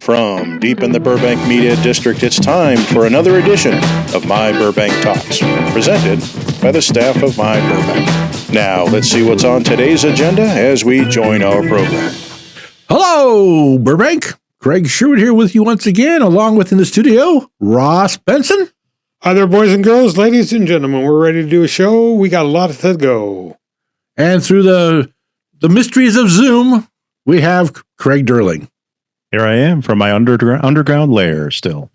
From deep in the Burbank Media District, it's time for another edition of My Burbank Talks, presented by the staff of My Burbank. Now, let's see what's on today's agenda as we join our program. Hello, Burbank. Craig Sherwood here with you once again, along with in the studio, Ross Benson. Hi there, boys and girls, ladies and gentlemen. We're ready to do a show. We got a lot to go. And through the mysteries of Zoom, we have Craig Durling. Here I am from my underground lair still.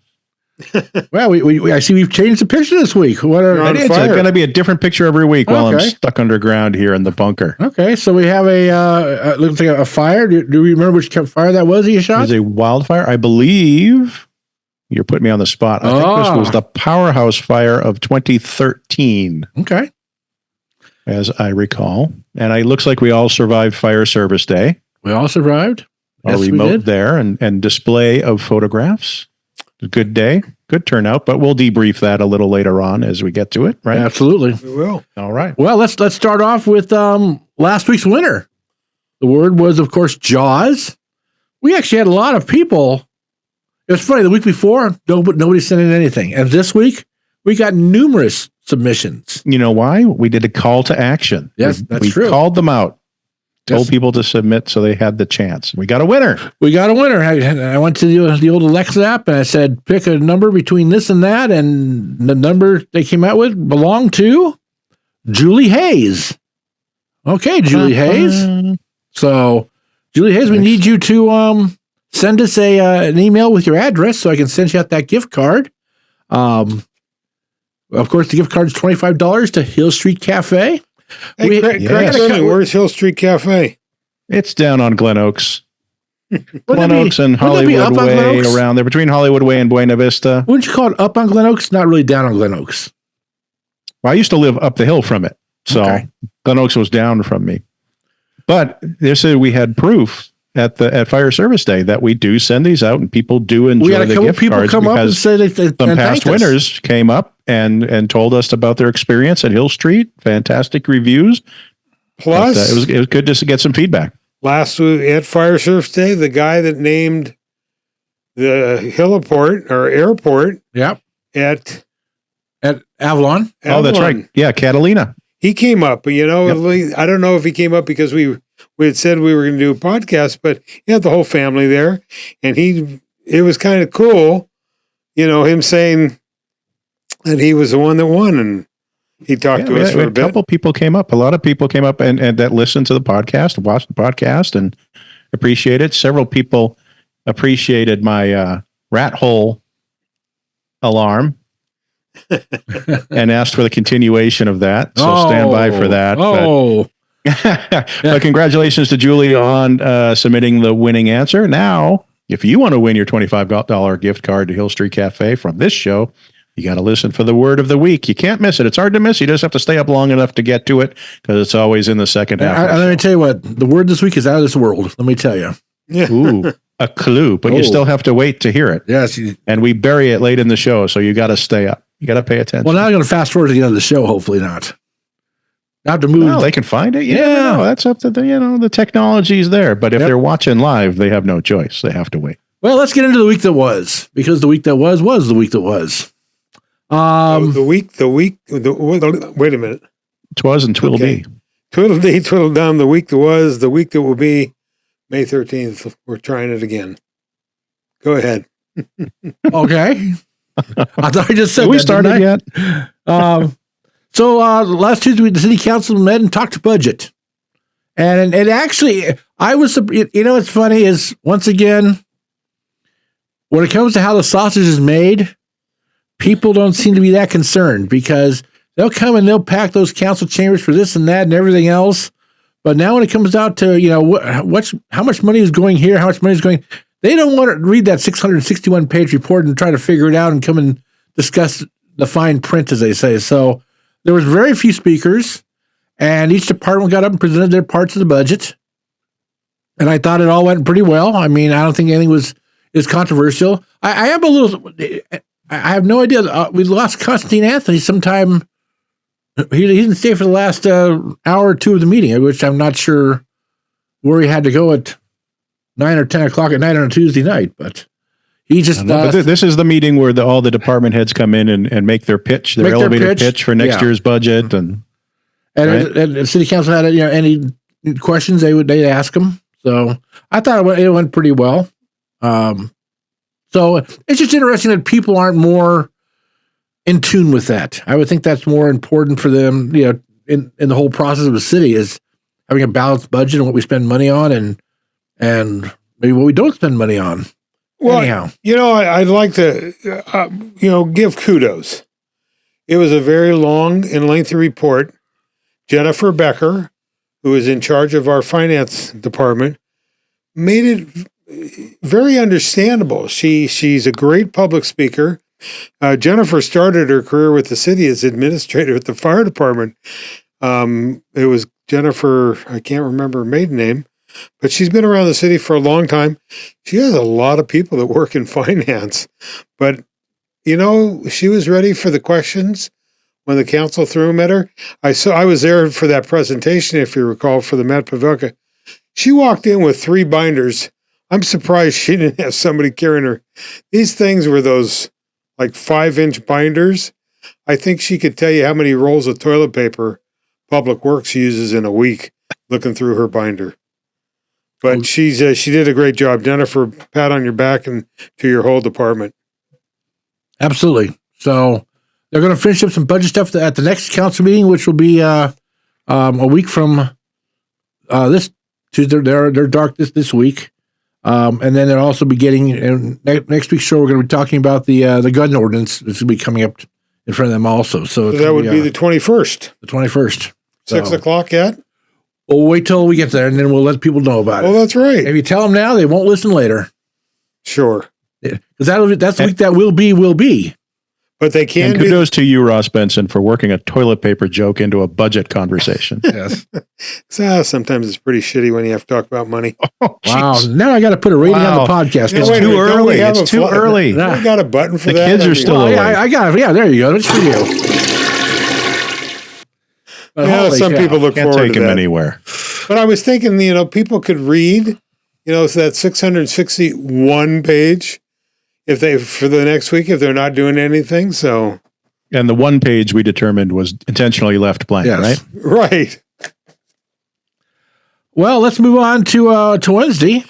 Well, I see we've changed the picture this week. It's going to be a different picture every week while I'm stuck underground here in the bunker. Okay, so we have looks like a fire. Do you remember which fire that was that you shot? It was a wildfire. I believe you're putting me on the spot. I think this was the powerhouse fire of 2013. Okay. As I recall. And it looks like we all survived Fire Service Day. We all survived. Our remote there and display of photographs. A good day, good turnout, but we'll debrief that a little later on as we get to it, right? Absolutely. We will. All right. Well, let's start off with last week's winner. The word was, of course, Jaws. We actually had a lot of people. It was funny, the week before, nobody sent in anything. And this week, we got numerous submissions. You know why? We did a call to action. Yes, that's true. We called them out. Told people to submit so they had the chance. We got a winner. I went to the old Alexa app and I said, pick a number between this and that. And the number they came out with belonged to Julie Hayes. Okay, Julie Hayes. So, Julie Hayes, we need you to send us an email with your address so I can send you out that gift card. Of course, the gift card is $25 to Hill Street Cafe. Hey, Craig, where's Hill Street Cafe? It's down on Glen Oaks. Glen Oaks and Hollywood Way, around there, between Hollywood Way and Buena Vista. Wouldn't you call it up on Glen Oaks? Not really down on Glen Oaks. Well, I used to live up the hill from it, so Glen Oaks was down from me. But they said we had proof at Fire Service Day that we do send these out, and people do enjoy the gift cards come up and say some past winners came up and told us about their experience at Hill Street. Fantastic reviews. Plus, it was good to get some feedback. Last week at Fire Service Day, the guy that named the airport, at Avalon. Oh, that's right. Yeah, Catalina. He came up. I don't know if he came up because we had said we were going to do a podcast, but he had the whole family there, and it was kind of cool, him saying that he was the one that won, and he talked to us for a bit. A couple people came up. A lot of people came up and that listened to the podcast, watched the podcast, and appreciate it. Several people appreciated my rat hole alarm and asked for the continuation of that. So stand by for that. But congratulations to Julie on submitting the winning answer. Now, if you want to win your $25 gift card to Hill Street Cafe from this show, you got to listen for the word of the week. You can't miss it. It's hard to miss. You just have to stay up long enough to get to it because it's always in the second half. Let me tell you what, the word this week is out of this world. Let me tell you. Ooh, a clue, but you still have to wait to hear it. Yes. And we bury it late in the show, so you got to stay up. You got to pay attention. Well, now I'm going to fast forward to the end of the show. Hopefully not. I have to move. Well, they can find it. Yeah, that's up to the technology's there. But if they're watching live, they have no choice. They have to wait. Well, let's get into the week that was, because the week that was the week that was. Wait a minute. Twas and twiddle dee. Twiddle dee, twiddle dum. The week that was, the week that will be, May 13th. We're trying it again. Go ahead. Okay. I thought I just said we started yet. So last Tuesday, the city council met and talked budget. And it actually, what's funny is, once again, when it comes to how the sausage is made, people don't seem to be that concerned because they'll come and they'll pack those council chambers for this and that and everything else. But now when it comes out to, how much money is going here, how much money is going, they don't want to read that 661-page report and try to figure it out and come and discuss the fine print, as they say. So there was very few speakers, and each department got up and presented their parts of the budget. And I thought it all went pretty well. I mean, I don't think anything is controversial. I have no idea. We lost Constantine Anthony sometime. He didn't stay for the last hour or two of the meeting, which I'm not sure where he had to go at 9 or 10 o'clock at night on a Tuesday night. But He just but this is the meeting where all the department heads come in and make their pitch, their elevator pitch for next year's budget, and the city council had any questions they'd ask them. So I thought it went pretty well. So it's just interesting that people aren't more in tune with that. I would think that's more important for them, in the whole process of the city, is having a balanced budget and what we spend money on and maybe what we don't spend money on. Well, anyhow, I'd like to, give kudos. It was a very long and lengthy report. Jennifer Becker, who is in charge of our finance department, made it very understandable. She's a great public speaker. Jennifer started her career with the city as administrator at the fire department. It was Jennifer, I can't remember her maiden name, but she's been around the city for a long time. She has a lot of people that work in finance, but she was ready for the questions when the council threw them at her. I was there for that presentation, if you recall, for the Met Pavelka. She walked in with 3 binders. I'm surprised she didn't have somebody carrying her. These things were those like 5-inch binders. I think she could tell you how many rolls of toilet paper Public Works uses in a week looking through her binder. But she did a great job. Jennifer, pat on your back and to your whole department. Absolutely. So they're going to finish up some budget stuff at the next council meeting, which will be a week from this Tuesday. They're dark this week. And then they'll also be getting, next week's show, we're going to be talking about the gun ordinance that's going to be coming up in front of them also. So that would be the 21st. The 21st. 6 o'clock yet? We'll wait till we get there, and then we'll let people know about it. Oh, that's right. If you tell them now, they won't listen later. Sure. Because that's the week that will be. But they can. And kudos to you, Ross Benson, for working a toilet paper joke into a budget conversation. Yes. Sometimes it's pretty shitty when you have to talk about money. Oh, wow. Now I got to put a rating on the podcast. It's too early. It's too early. We got a button for the that. The kids are still awake. I got it. Yeah, there you go. That's for you. Some people look forward to that. Can't take them anywhere. But I was thinking, people could read, so that 661 page for the next week if they're not doing anything. So, and the one page we determined was intentionally left blank, right? Right. Well, let's move on to Wednesday.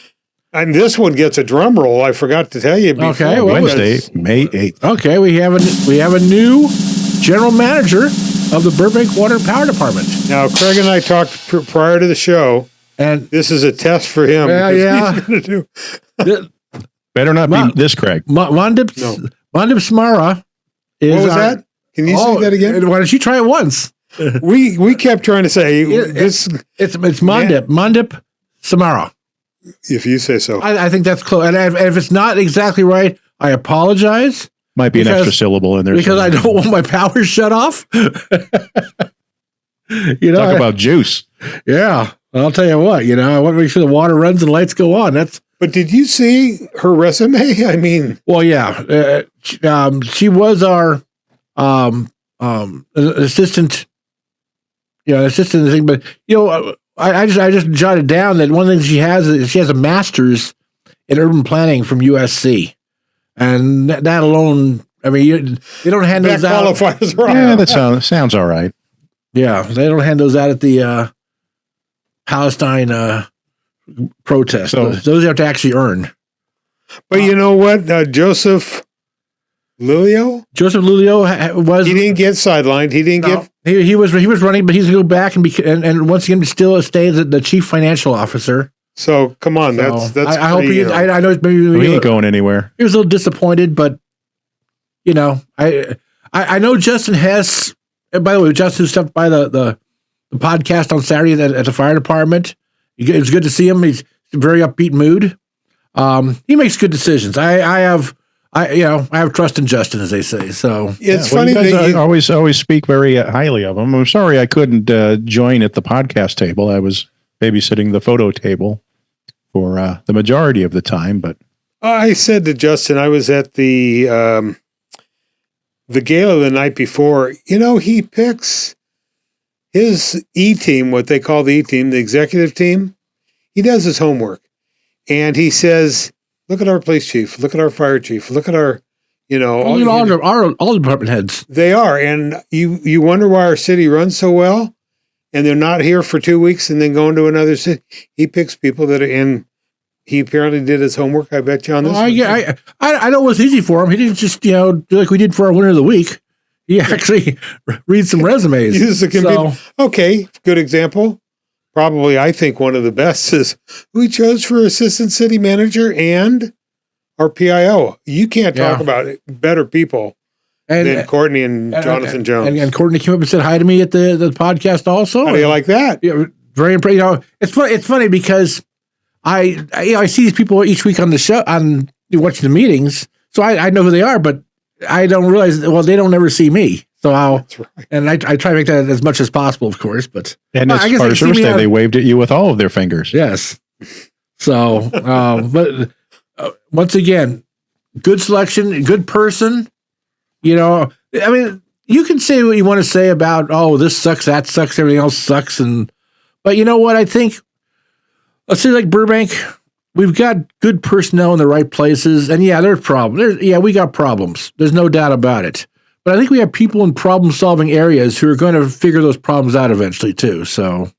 And this one gets a drum roll. I forgot to tell you before. Okay, Wednesday, May 8th. Okay, we have a new general manager of the Burbank Water and Power Department. Now, Craig and I talked prior to the show, and this is a test for him. Yeah. He's gonna do. Better not be this, Craig. Mandip Smara is. What was that? Can you say that again? Why don't you try it once? We kept trying to say this. It's Mandip Samara. If you say so. I think that's close. And if it's not exactly right, I apologize. Might be an extra syllable in there. Because I don't want my power shut off. Talk about juice. Yeah. I'll tell you what, I want to make sure the water runs and the lights go on. But did you see her resume? I mean. Well, yeah. She was our assistant, assistant thing. But, I just jotted down that one thing she has is she has a master's in urban planning from USC. And that alone, I mean, you don't hand those out. Qualifies right. Yeah, that sounds all right. Yeah, they don't hand those out at the Palestine protest. So, those you have to actually earn. But you know what? Joseph Lulio? Joseph Lulio was. He didn't get sidelined. He didn't get. He was running, but he's going to go back and once again still stay as the chief financial officer. So come on, that's. I hope he. I know maybe he ain't going anywhere. He was a little disappointed, but I know Justin Hess. And by the way, Justin stopped by the podcast on Saturday at the fire department. It was good to see him. He's in a very upbeat mood. He makes good decisions. I have trust in Justin, as they say. So it's funny you guys always speak very highly of him. I'm sorry I couldn't join at the podcast table. I was babysitting the photo table for the majority of the time. But I said to Justin, I was at the gala the night before. He picks his E-team, what they call the E-team, the executive team. He does his homework. And he says, look at our police chief, look at our fire chief, look at our, all department heads. They are. And you wonder why our city runs so well, and they're not here for 2 weeks and then going to another city. He picks people that are in. He apparently did his homework, I bet you, on this. I know it was easy for him. He didn't just, do like we did for our winner of the week. He actually reads some resumes. Okay, good example. Probably, I think one of the best is who he chose for assistant city manager and our PIO. You can't talk about better people than Courtney and Jonathan Jones. And Courtney came up and said hi to me at the podcast also. How do you like that? Yeah, very impressed. It's funny because I see these people each week on the show, on watching the meetings, so I know who they are, but I don't realize. Well, they don't ever see me, so That's right. And I try to make that as much as possible, of course. But and as part of service day, they waved at you with all of their fingers. Yes. So, but once again, good selection, good person. I mean, you can say what you want to say about this sucks, that sucks, everything else sucks, but you know what? I think. Let's say like Burbank, we've got good personnel in the right places, and there's problems. We got problems. There's no doubt about it. But I think we have people in problem-solving areas who are going to figure those problems out eventually too. So,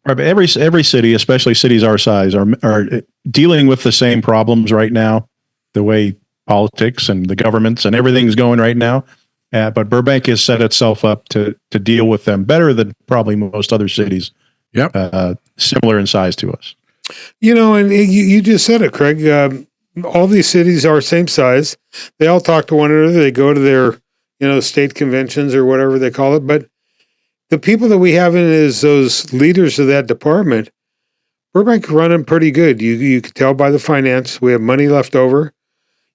right, but every city, especially cities our size, are dealing with the same problems right now. The way politics and the governments and everything's going right now, but Burbank has set itself up to deal with them better than probably most other cities. Yep, similar in size to us. And you just said it, Craig. All these cities are same size. They all talk to one another. They go to their, state conventions or whatever they call it. But the people that we have in as those leaders of that department, Burbank running pretty good. You can tell by the finance. We have money left over.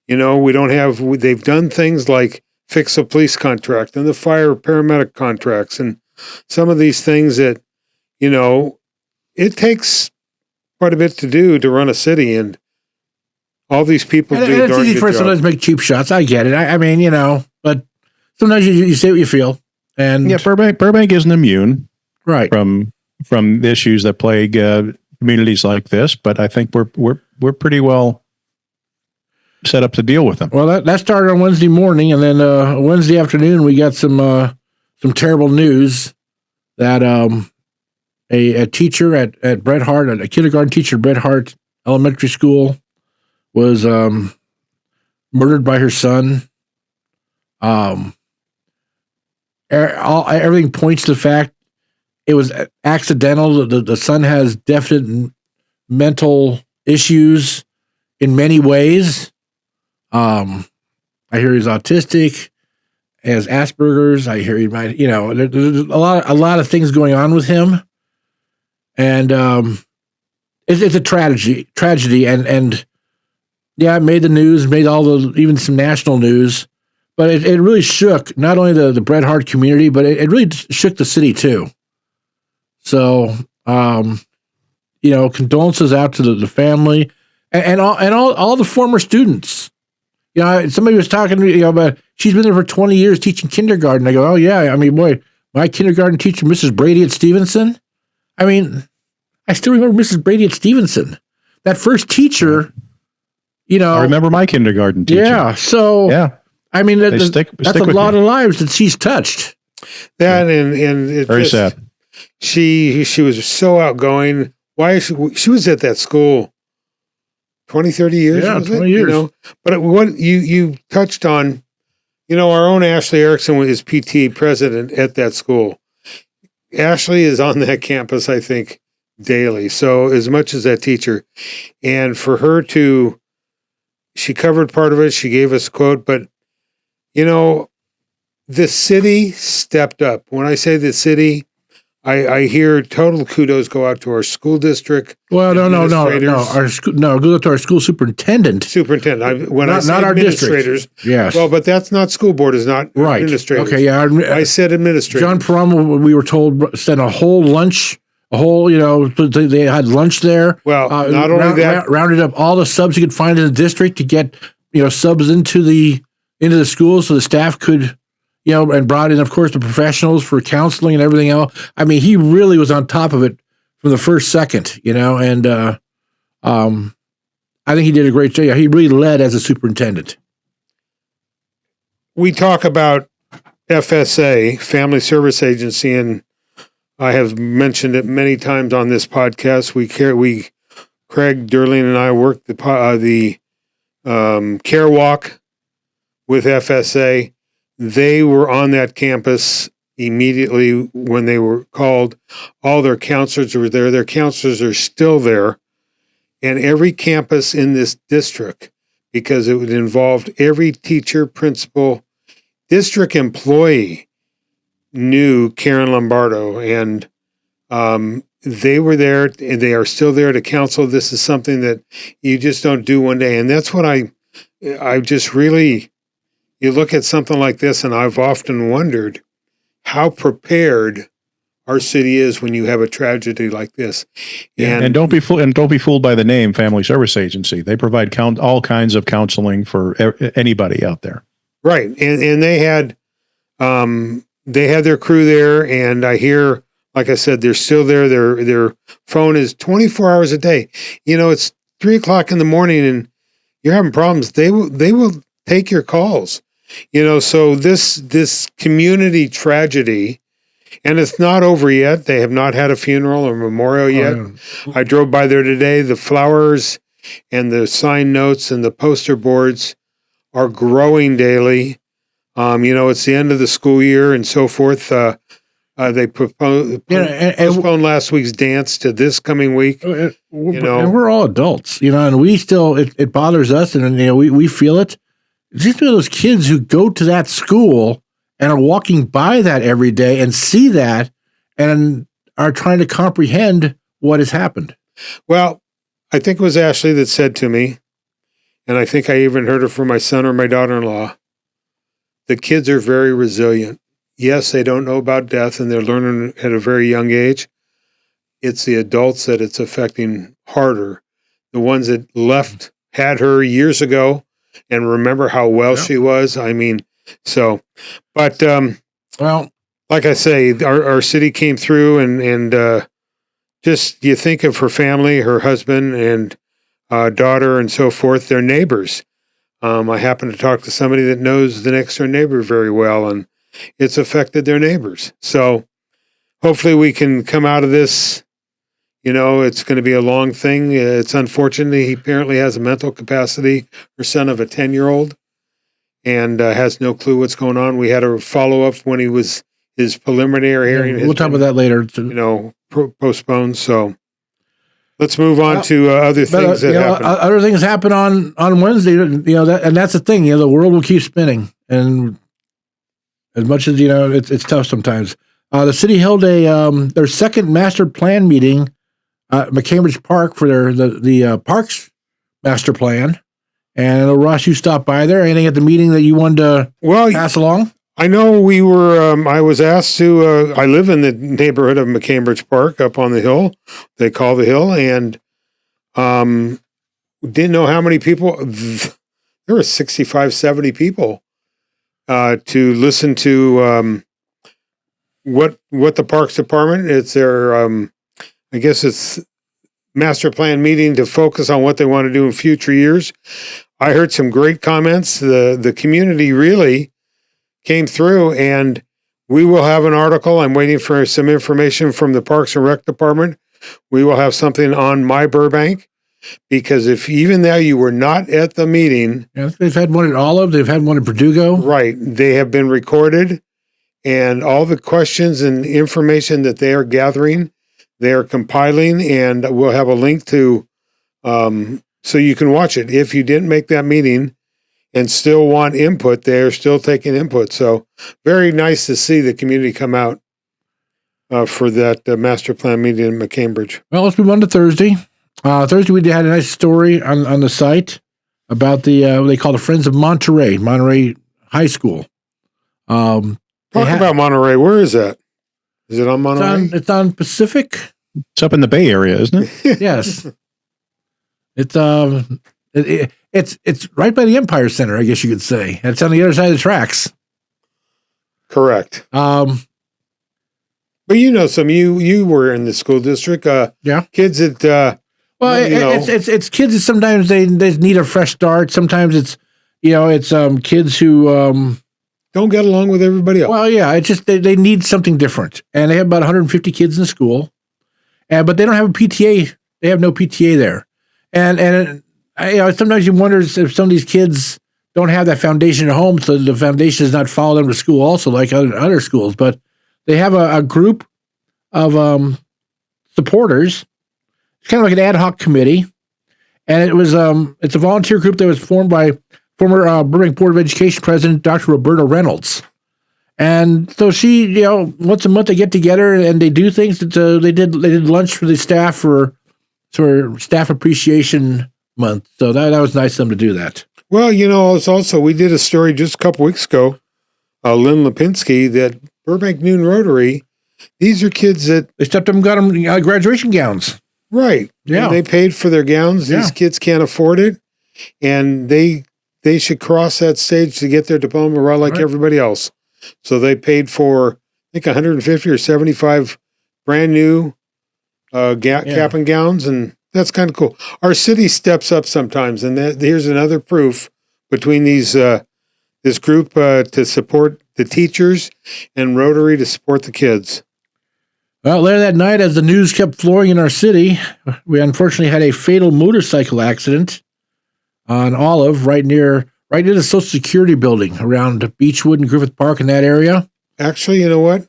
We don't have. They've done things like fix a police contract and the fire paramedic contracts and some of these things that, it takes quite a bit to do to run a city, and all these people do. And it's easy for us sometimes to make cheap shots. I get it. I mean, but sometimes you say what you feel. And Burbank isn't immune, right, from the issues that plague communities like this. But I think we're pretty well set up to deal with them. Well, that started on Wednesday morning, and then Wednesday afternoon we got some terrible news that a teacher at Bret Harte, a kindergarten teacher at Bret Harte Elementary School, was murdered by her son. Everything points to the fact it was accidental. The son has definite mental issues in many ways. I hear he's autistic, has Asperger's. I hear he might, there's a lot of things going on with him. And it's a tragedy, and it made the news, made even some national news, but it really shook not only the Bret Harte community, but it really shook the city too. So, condolences out to the family and all the former students. Somebody was talking to me about she's been there for 20 years teaching kindergarten. I go, oh yeah, I mean, boy, my kindergarten teacher, Mrs. Brady at Stevenson. I mean, I still remember Mrs. Brady at Stevenson. That first teacher, I remember my kindergarten teacher. Yeah. So, I mean, that's a lot of lives that she's touched. That and it's very sad. She was so outgoing. Why she was at that school 20, 30 years? Yeah, 20 years. But what you touched on, our own Ashley Erickson is PT president at that school. Ashley is on that campus, I think, daily. So as much as that teacher, and for her she covered part of it. She gave us a quote, but the city stepped up. When I say the city, I hear total kudos go out to our school district. Well, no. Go to our school superintendent. When I say not our administrators. District. Yes. Well, but that's not school board. Is not right. Administrators. Okay. Yeah. I said administrators. John Parum, we were told, sent a whole lunch. They had lunch there. Well, not only that, rounded up all the subs you could find in the district to get subs into the schools so the staff could. And brought in, of course, the professionals for counseling and everything else. I mean, he really was on top of it from the first second, and I think he did a great job. He really led as a superintendent. We talk about FSA, Family Service Agency, and I have mentioned it many times on this podcast. Craig, Durling, and I worked the Care Walk with FSA. They were on that campus immediately when they were called. All their counselors were there. Their counselors are still there. And every campus in this district, because it involved every teacher, principal, district employee knew Karen Lombardo, and they were there, and they are still there to counsel. This is something that you just don't do one day. And that's what I just really, you look at something like this, and I've often wondered how prepared our city is when you have a tragedy like this. And don't be fooled by the name Family Service Agency. They provide all kinds of counseling for anybody out there. Right. And they had their crew there, and I hear, like I said, they're still there. Their phone is 24 hours a day. It's 3:00 in the morning and you're having problems. They will take your calls. So this community tragedy, and it's not over yet. They have not had a funeral or memorial yet. I drove by there today. The flowers and the sign notes and the poster boards are growing daily. It's the end of the school year and so forth. They postponed last week's dance to this coming week. And we're all adults, and we still, it bothers us, and we feel it. Just those kids who go to that school and are walking by that every day and see that and are trying to comprehend what has happened. Well, I think it was Ashley that said to me, and I think I even heard it from my son or my daughter-in-law, the kids are very resilient. Yes, they don't know about death and they're learning at a very young age. It's the adults that it's affecting harder. The ones that had her years ago and remember how well she was. But like I say, our city came through and just you think of her family, her husband and daughter and so forth, their neighbors. I happen to talk to somebody that knows the next door neighbor very well, and it's affected their neighbors. So hopefully we can come out of this. It's going to be a long thing. It's unfortunate. He apparently has a mental capacity, her son of a 10-year-old, and has no clue what's going on. We had a follow-up when his preliminary hearing. We'll talk about that later. Postponed. So let's move on to other things that happen. Other things happen on Wednesday. And that's the thing. The world will keep spinning, and as much as it's tough sometimes. The city held their second master plan meeting at McCambridge Park for the parks master plan. And I know, Ross, you stopped by there. Anything at the meeting that you wanted to pass along? I know we were, I was asked to, I live in the neighborhood of McCambridge Park up on the hill. They call the hill, and didn't know how many people. There were 65, 70 people to listen to what the Parks Department, it's their, I guess it's master plan meeting to focus on what they want to do in future years. I heard some great comments. The community really came through, and we will have an article. I'm waiting for some information from the Parks and Rec Department. We will have something on My Burbank, because if even though you were not at the meeting. Yeah, they've had one at Olive. They've had one at Verdugo. Right. They have been recorded, and all the questions and information that they are gathering, they are compiling, and we'll have a link to, so you can watch it. If you didn't make that meeting and still want input, they're still taking input. So very nice to see the community come out for that master plan meeting in McCambridge. Well, let's move on to Thursday. Thursday, we had a nice story on the site about the what they call the Friends of Monterey High School. Talk about Monterey. Where is that? Is it on Monterey? It's on Pacific. It's up in the Bay Area, isn't it? Yes. It's right by the Empire Center, I guess you could say. It's on the other side of the tracks. Correct. But you were in the school district. Yeah. Kids that Well, it's kids that sometimes they need a fresh start. Sometimes it's kids who don't get along with everybody else. Well, yeah, it's just they need something different, and they have about 150 kids in the school, but they don't have a PTA. They have no PTA there, and sometimes you wonder if some of these kids don't have that foundation at home, so the foundation is not followed into school also like other schools. But they have a group of supporters. It's kind of like an ad hoc committee, and it's a volunteer group that was formed by former Burbank Board of Education President Dr. Roberta Reynolds. And so she, once a month they get together and they do things. They did lunch for the staff for Staff Appreciation Month. So that was nice of them to do that. Well, it's also, we did a story just a couple weeks ago, Lynn Lipinski, that Burbank Noon Rotary, these are kids that... They stepped up and got them graduation gowns. Right. Yeah. And they paid for their gowns. These kids can't afford it. And they should cross that stage to get their diploma right like everybody else. So they paid for, I think, 150 or 75 brand new cap and gowns, and that's kind of cool. Our city steps up sometimes, and here's another proof between these this group to support the teachers and Rotary to support the kids. Well, later that night, as the news kept flowing in our city, we unfortunately had a fatal motorcycle accident on Olive, right near the Social Security building around Beechwood and Griffith Park in that area. Actually, you know what?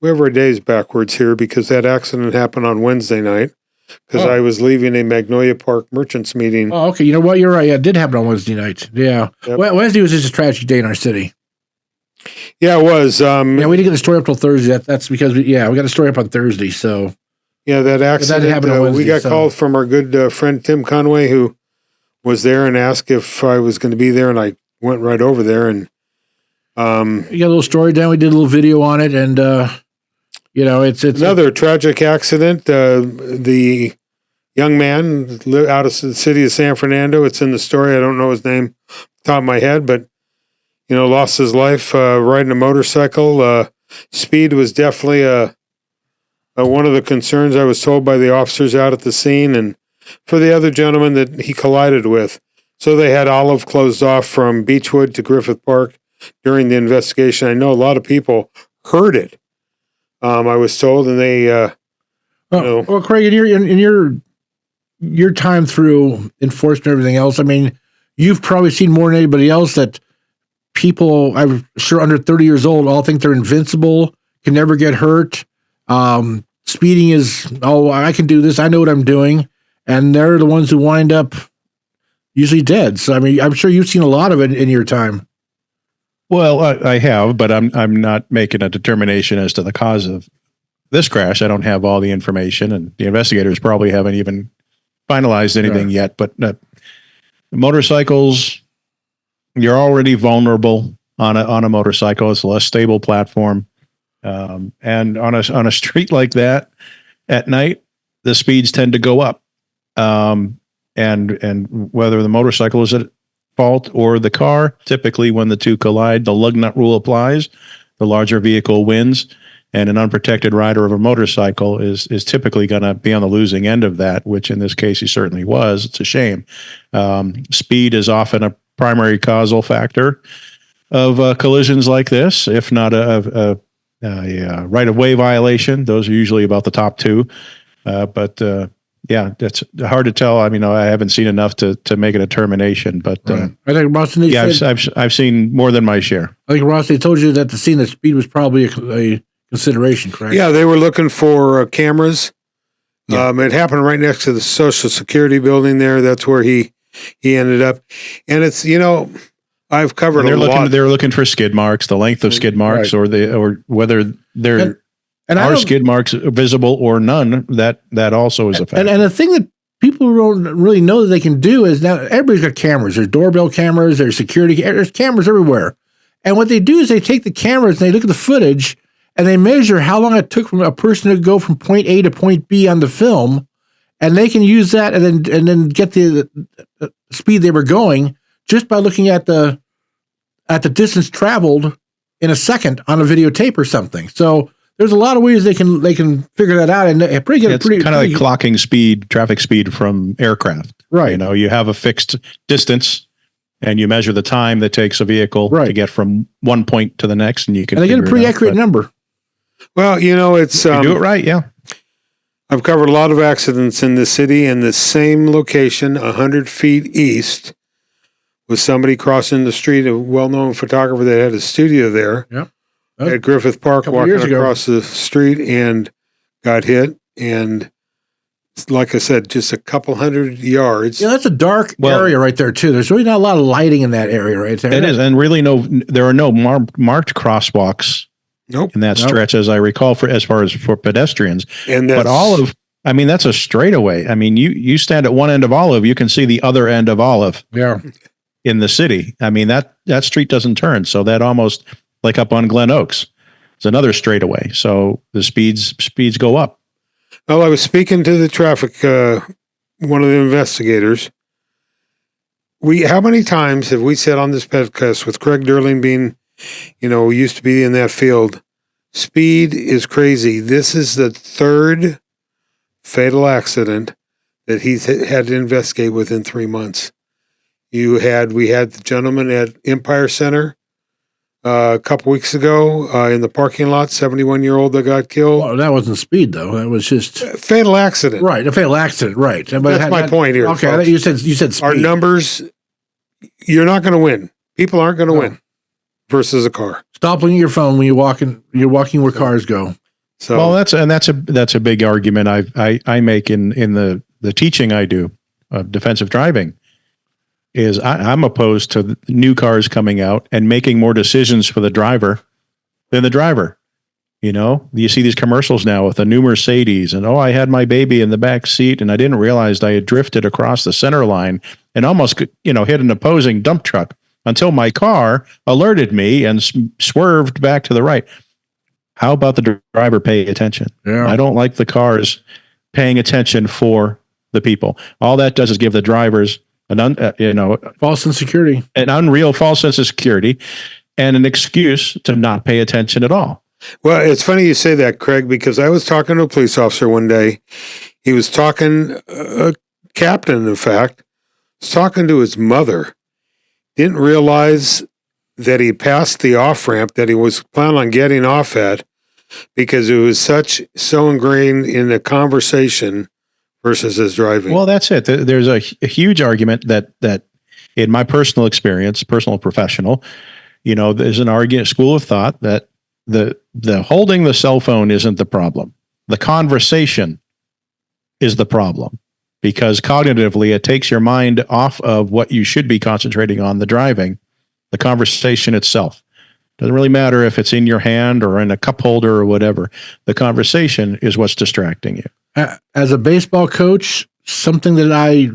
We have our days backwards here because that accident happened on Wednesday night because I was leaving a Magnolia Park merchants meeting. Oh, okay. You know what? You're right. Yeah, it did happen on Wednesday night. Yeah. Yep. Wednesday was just a tragic day in our city. Yeah, it was. We didn't get the story up till Thursday. That's because we got the story up on Thursday. So yeah, that accident. That happened on Wednesday, we got called from our good friend Tim Conway, who was there and asked if I was going to be there, and I went right over there. And we got a little story down. We did a little video on it, and it's another tragic accident. The young man out of the city of San Fernando. It's in the story. I don't know his name off the top of my head, but lost his life riding a motorcycle. Speed was definitely one of the concerns I was told by the officers out at the scene, and for the other gentleman that he collided with. So they had Olive closed off from Beechwood to Griffith Park during the investigation. I know a lot of people heard it. I was told, and they, Well, Craig, in your time through enforcement and everything else, I mean, you've probably seen more than anybody else that people, I'm sure under 30 years old, all think they're invincible, can never get hurt. Speeding is, I can do this. I know what I'm doing. And they're the ones who wind up usually dead. So, I mean, I'm sure you've seen a lot of it in your time. Well, I have, but I'm not making a determination as to the cause of this crash. I don't have all the information, and the investigators probably haven't even finalized anything yet. But motorcycles, you're already vulnerable on a motorcycle. It's a less stable platform, and on a street like that at night, the speeds tend to go up. And whether the motorcycle is at fault or the car, typically when the two collide, the lug nut rule applies. The larger vehicle wins, and an unprotected rider of a motorcycle is typically going to be on the losing end of that, which in this case he certainly was. It's a shame. Speed is often a primary causal factor of collisions like this, if not a right-of-way violation. Those are usually about the top two. Yeah, that's hard to tell. I mean, I haven't seen enough to make a determination, but I think Ross, I've seen more than my share. I think Ross, they told you that the scene of speed was probably a consideration, correct? Yeah, they were looking for cameras. Yeah. It happened right next to the Social Security building there. That's where he ended up, and it's I've covered a lot. They're looking for skid marks, the length of skid marks, or whether they're. And are skid marks visible or none? That also is a factor. And the thing that people don't really know that they can do is now everybody's got cameras. There's doorbell cameras. There's security. There's cameras everywhere. And what they do is they take the cameras and they look at the footage and they measure how long it took from a person to go from point A to point B on the film, and they can use that and then get the speed they were going just by looking at the distance traveled in a second on a videotape or something. So there's a lot of ways they can figure that out, and they pretty good. It's kind of like clocking speed, traffic speed from aircraft. Right. You know, you have a fixed distance, and you measure the time that takes a vehicle to get from one point to the next, and you can. And they get a pretty accurate number. Well, you know, it's you do it right, yeah. I've covered a lot of accidents in the city, in the same location, 100 feet east, with somebody crossing the street, a well-known photographer that had a studio there. Yep. At Griffith Park, walking across the street and got hit. And like I said, just a couple hundred yards. Yeah, that's a dark area right there, too. There's really not a lot of lighting in that area right there. It is. And really, there are no marked crosswalks in that stretch, as I recall, as far as for pedestrians. And but that's a straightaway. I mean, you stand at one end of Olive, you can see the other end of Olive. Yeah. In the city. I mean, that street doesn't turn. So that almost, like up on Glen Oaks, it's another straightaway. So the speeds go up. Well, I was speaking to the traffic, one of the investigators. How many times have we said on this podcast, with Craig Durling being, used to be in that field, speed is crazy. This is the third fatal accident that he's had to investigate within 3 months. We had the gentleman at Empire Center a couple weeks ago in the parking lot, 71-year-old that got killed. Well, that wasn't speed, though. That was just fatal accident. Right, a fatal accident. Right. But that's my point here. Okay, folks. You said speed. Our numbers, you're not going to win. People aren't going to win versus a car. Stop looking at your phone when you're walking. You're walking where cars go. So, well, that's a big argument I make in the teaching I do of defensive driving. Is I'm opposed to new cars coming out and making more decisions for the driver than the driver. You see these commercials now with a new Mercedes and, I had my baby in the back seat and I didn't realize I had drifted across the center line and almost, hit an opposing dump truck until my car alerted me and swerved back to the right. How about the driver paying attention? Yeah. I don't like the cars paying attention for the people. All that does is give the drivers false insecurity, an unreal false sense of security, and an excuse to not pay attention at all. Well, it's funny you say that, Craig, because I was talking to a police officer one day. He was talking, a captain, in fact, was talking to his mother. Didn't realize that he passed the off-ramp that he was planning on getting off at because it was so ingrained in the conversation versus his driving. Well, that's it. There's a huge argument that in my personal experience, personal and professional, there's an school of thought that the holding the cell phone isn't the problem. The conversation is the problem because cognitively it takes your mind off of what you should be concentrating on, the driving, the conversation itself. Doesn't really matter if it's in your hand or in a cup holder or whatever. The conversation is what's distracting you. As a baseball coach, something that I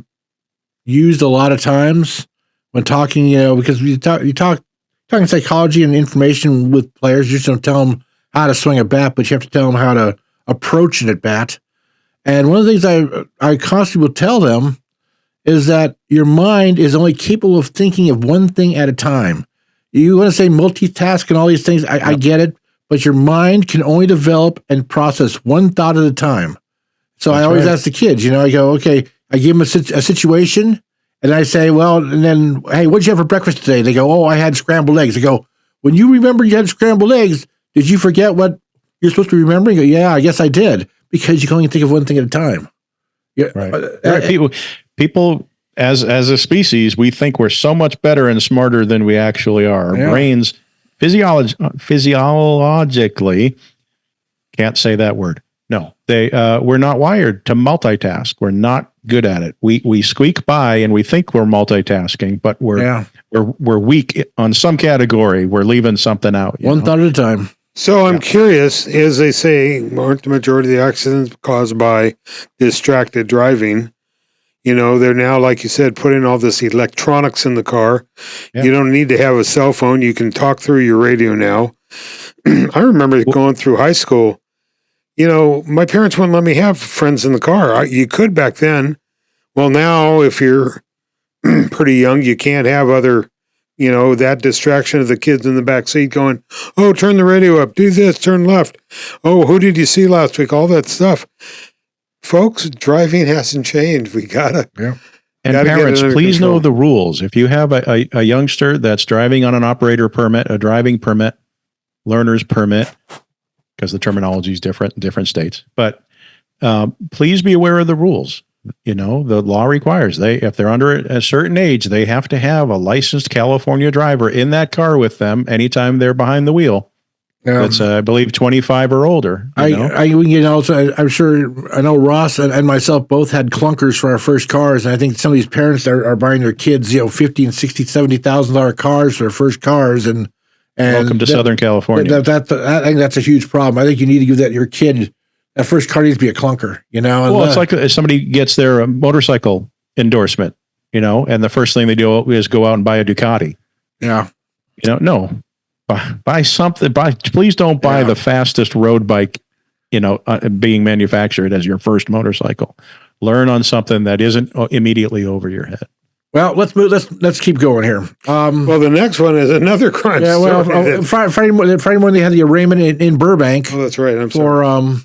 used a lot of times when talking, because you talking psychology and information with players, you just don't tell them how to swing a bat, but you have to tell them how to approach an at bat. And one of the things I constantly will tell them is that your mind is only capable of thinking of one thing at a time. You want to say multitask and all these things, I get it, but your mind can only develop and process one thought at a time. So I always ask the kids, I go, okay, I give them a situation and I say, well, and then, hey, what'd you have for breakfast today? They go, I had scrambled eggs. I go, when you remember you had scrambled eggs, did you forget what you're supposed to be remembering? I go, yeah, I guess I did, because you can only think of one thing at a time. Yeah, right. People as a species, we think we're so much better and smarter than we actually are. Our brains physiologically, can't say that word. No, we're not wired to multitask. We're not good at it. We squeak by and we think we're multitasking, but we're weak on some category. We're leaving something out. One thought at a time. So I'm curious, as they say, aren't the majority of the accidents caused by distracted driving? They're now, like you said, putting all this electronics in the car. Yeah. You don't need to have a cell phone. You can talk through your radio now. I remember going through high school. My parents wouldn't let me have friends in the car. You could back then. Well, now, if you're pretty young, you can't have other that distraction of the kids in the back seat going, oh, turn the radio up, do this, turn left. Oh, who did you see last week? All that stuff. Folks, driving hasn't changed. We gotta. Yeah. And parents, please know the rules. If you have a youngster that's driving on an operator permit, a driving permit, learner's permit, because the terminology is different in different states, but please be aware of the rules. The law requires if they're under a certain age, they have to have a licensed California driver in that car with them anytime they're behind the wheel. That's, I believe, 25 or older. I know Ross and myself both had clunkers for our first cars. And I think some of these parents are buying their kids, $50,000 and $60,000, $70,000 cars for their first cars. And welcome to Southern California. I think that's a huge problem. I think you need to give your kid, that first car needs to be a clunker, Well, it's like if somebody gets their motorcycle endorsement, and the first thing they do is go out and buy a Ducati. Yeah. No. Buy something. Please don't buy the fastest road bike, being manufactured as your first motorcycle. Learn on something that isn't immediately over your head. Well, let's move. Let's keep going here. Well, the next one is another crime. Yeah. Well, Friday morning they had the arraignment in Burbank. Oh, that's right. I'm sorry.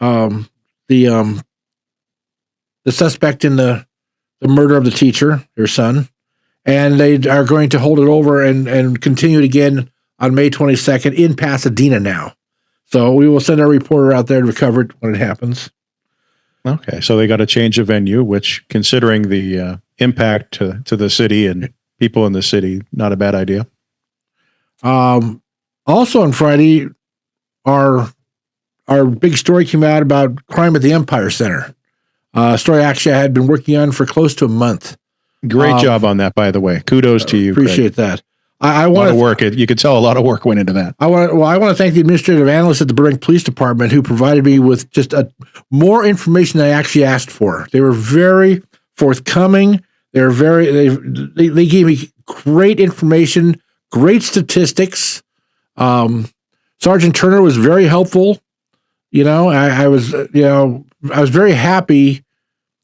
For the suspect in the murder of the teacher, their son, and they are going to hold it over and continue it again on May 22nd in Pasadena now. So we will send our reporter out there to cover it when it happens. Okay, so they got to change the venue, which, considering the impact to the city and people in the city, not a bad idea. Also on Friday, our big story came out about crime at the Empire Center. A story actually I had been working on for close to a month. Great job on that, by the way. Kudos to you. Appreciate Craig. that. I want to work. You could tell a lot of work went into that. I want to thank the administrative analyst at the Burbank Police Department who provided me with just more information than I actually asked for. They were very forthcoming. They gave me great information, great statistics. Sergeant Turner was very helpful. I was very happy.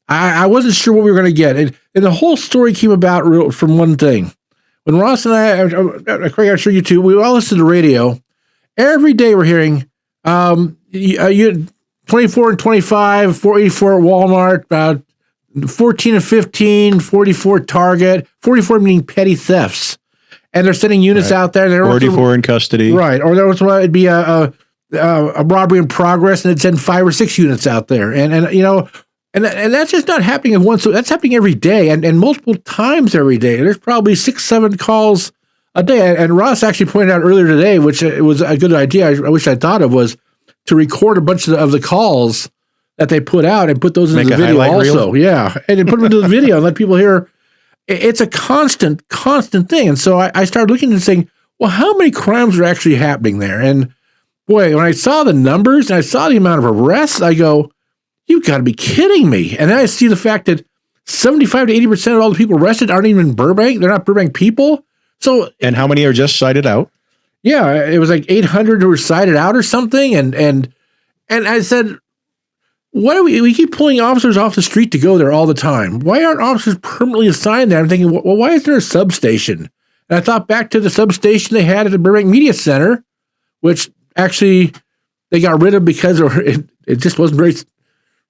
I wasn't sure what we were going to get, and the whole story came about from one thing. When Ross and I, Craig, I'm sure you too, we all listen to the radio. Every day we're hearing 24 and 25, 484 at Walmart, 14 and 15, 44 Target, 44 meaning petty thefts. And they're sending units out there. 44 in custody. Right. Or there was it'd be a robbery in progress, and it'd send 5 or 6 units out there. And that's just not happening at once. So that's happening every day and multiple times every day. There's probably 6-7 calls a day. And Ross actually pointed out earlier today, which it was a good idea. I wish I thought of, was to record a bunch of the calls that they put out and put those into the video also. Reel? Yeah. And then put them into the video and let people hear. It's a constant thing. And so I started looking and saying, well, how many crimes are actually happening there? And boy, when I saw the numbers and I saw the amount of arrests, I go, you've got to be kidding me. And then I see the fact that 75 to 80% of all the people arrested aren't even in Burbank. They're not Burbank people. And how many are just cited out? Yeah, it was like 800 who were cited out or something. And I said, why do we keep pulling officers off the street to go there all the time? Why aren't officers permanently assigned there? I'm thinking, well, why isn't there a substation? And I thought back to the substation they had at the Burbank Media Center, which actually they got rid of because it just wasn't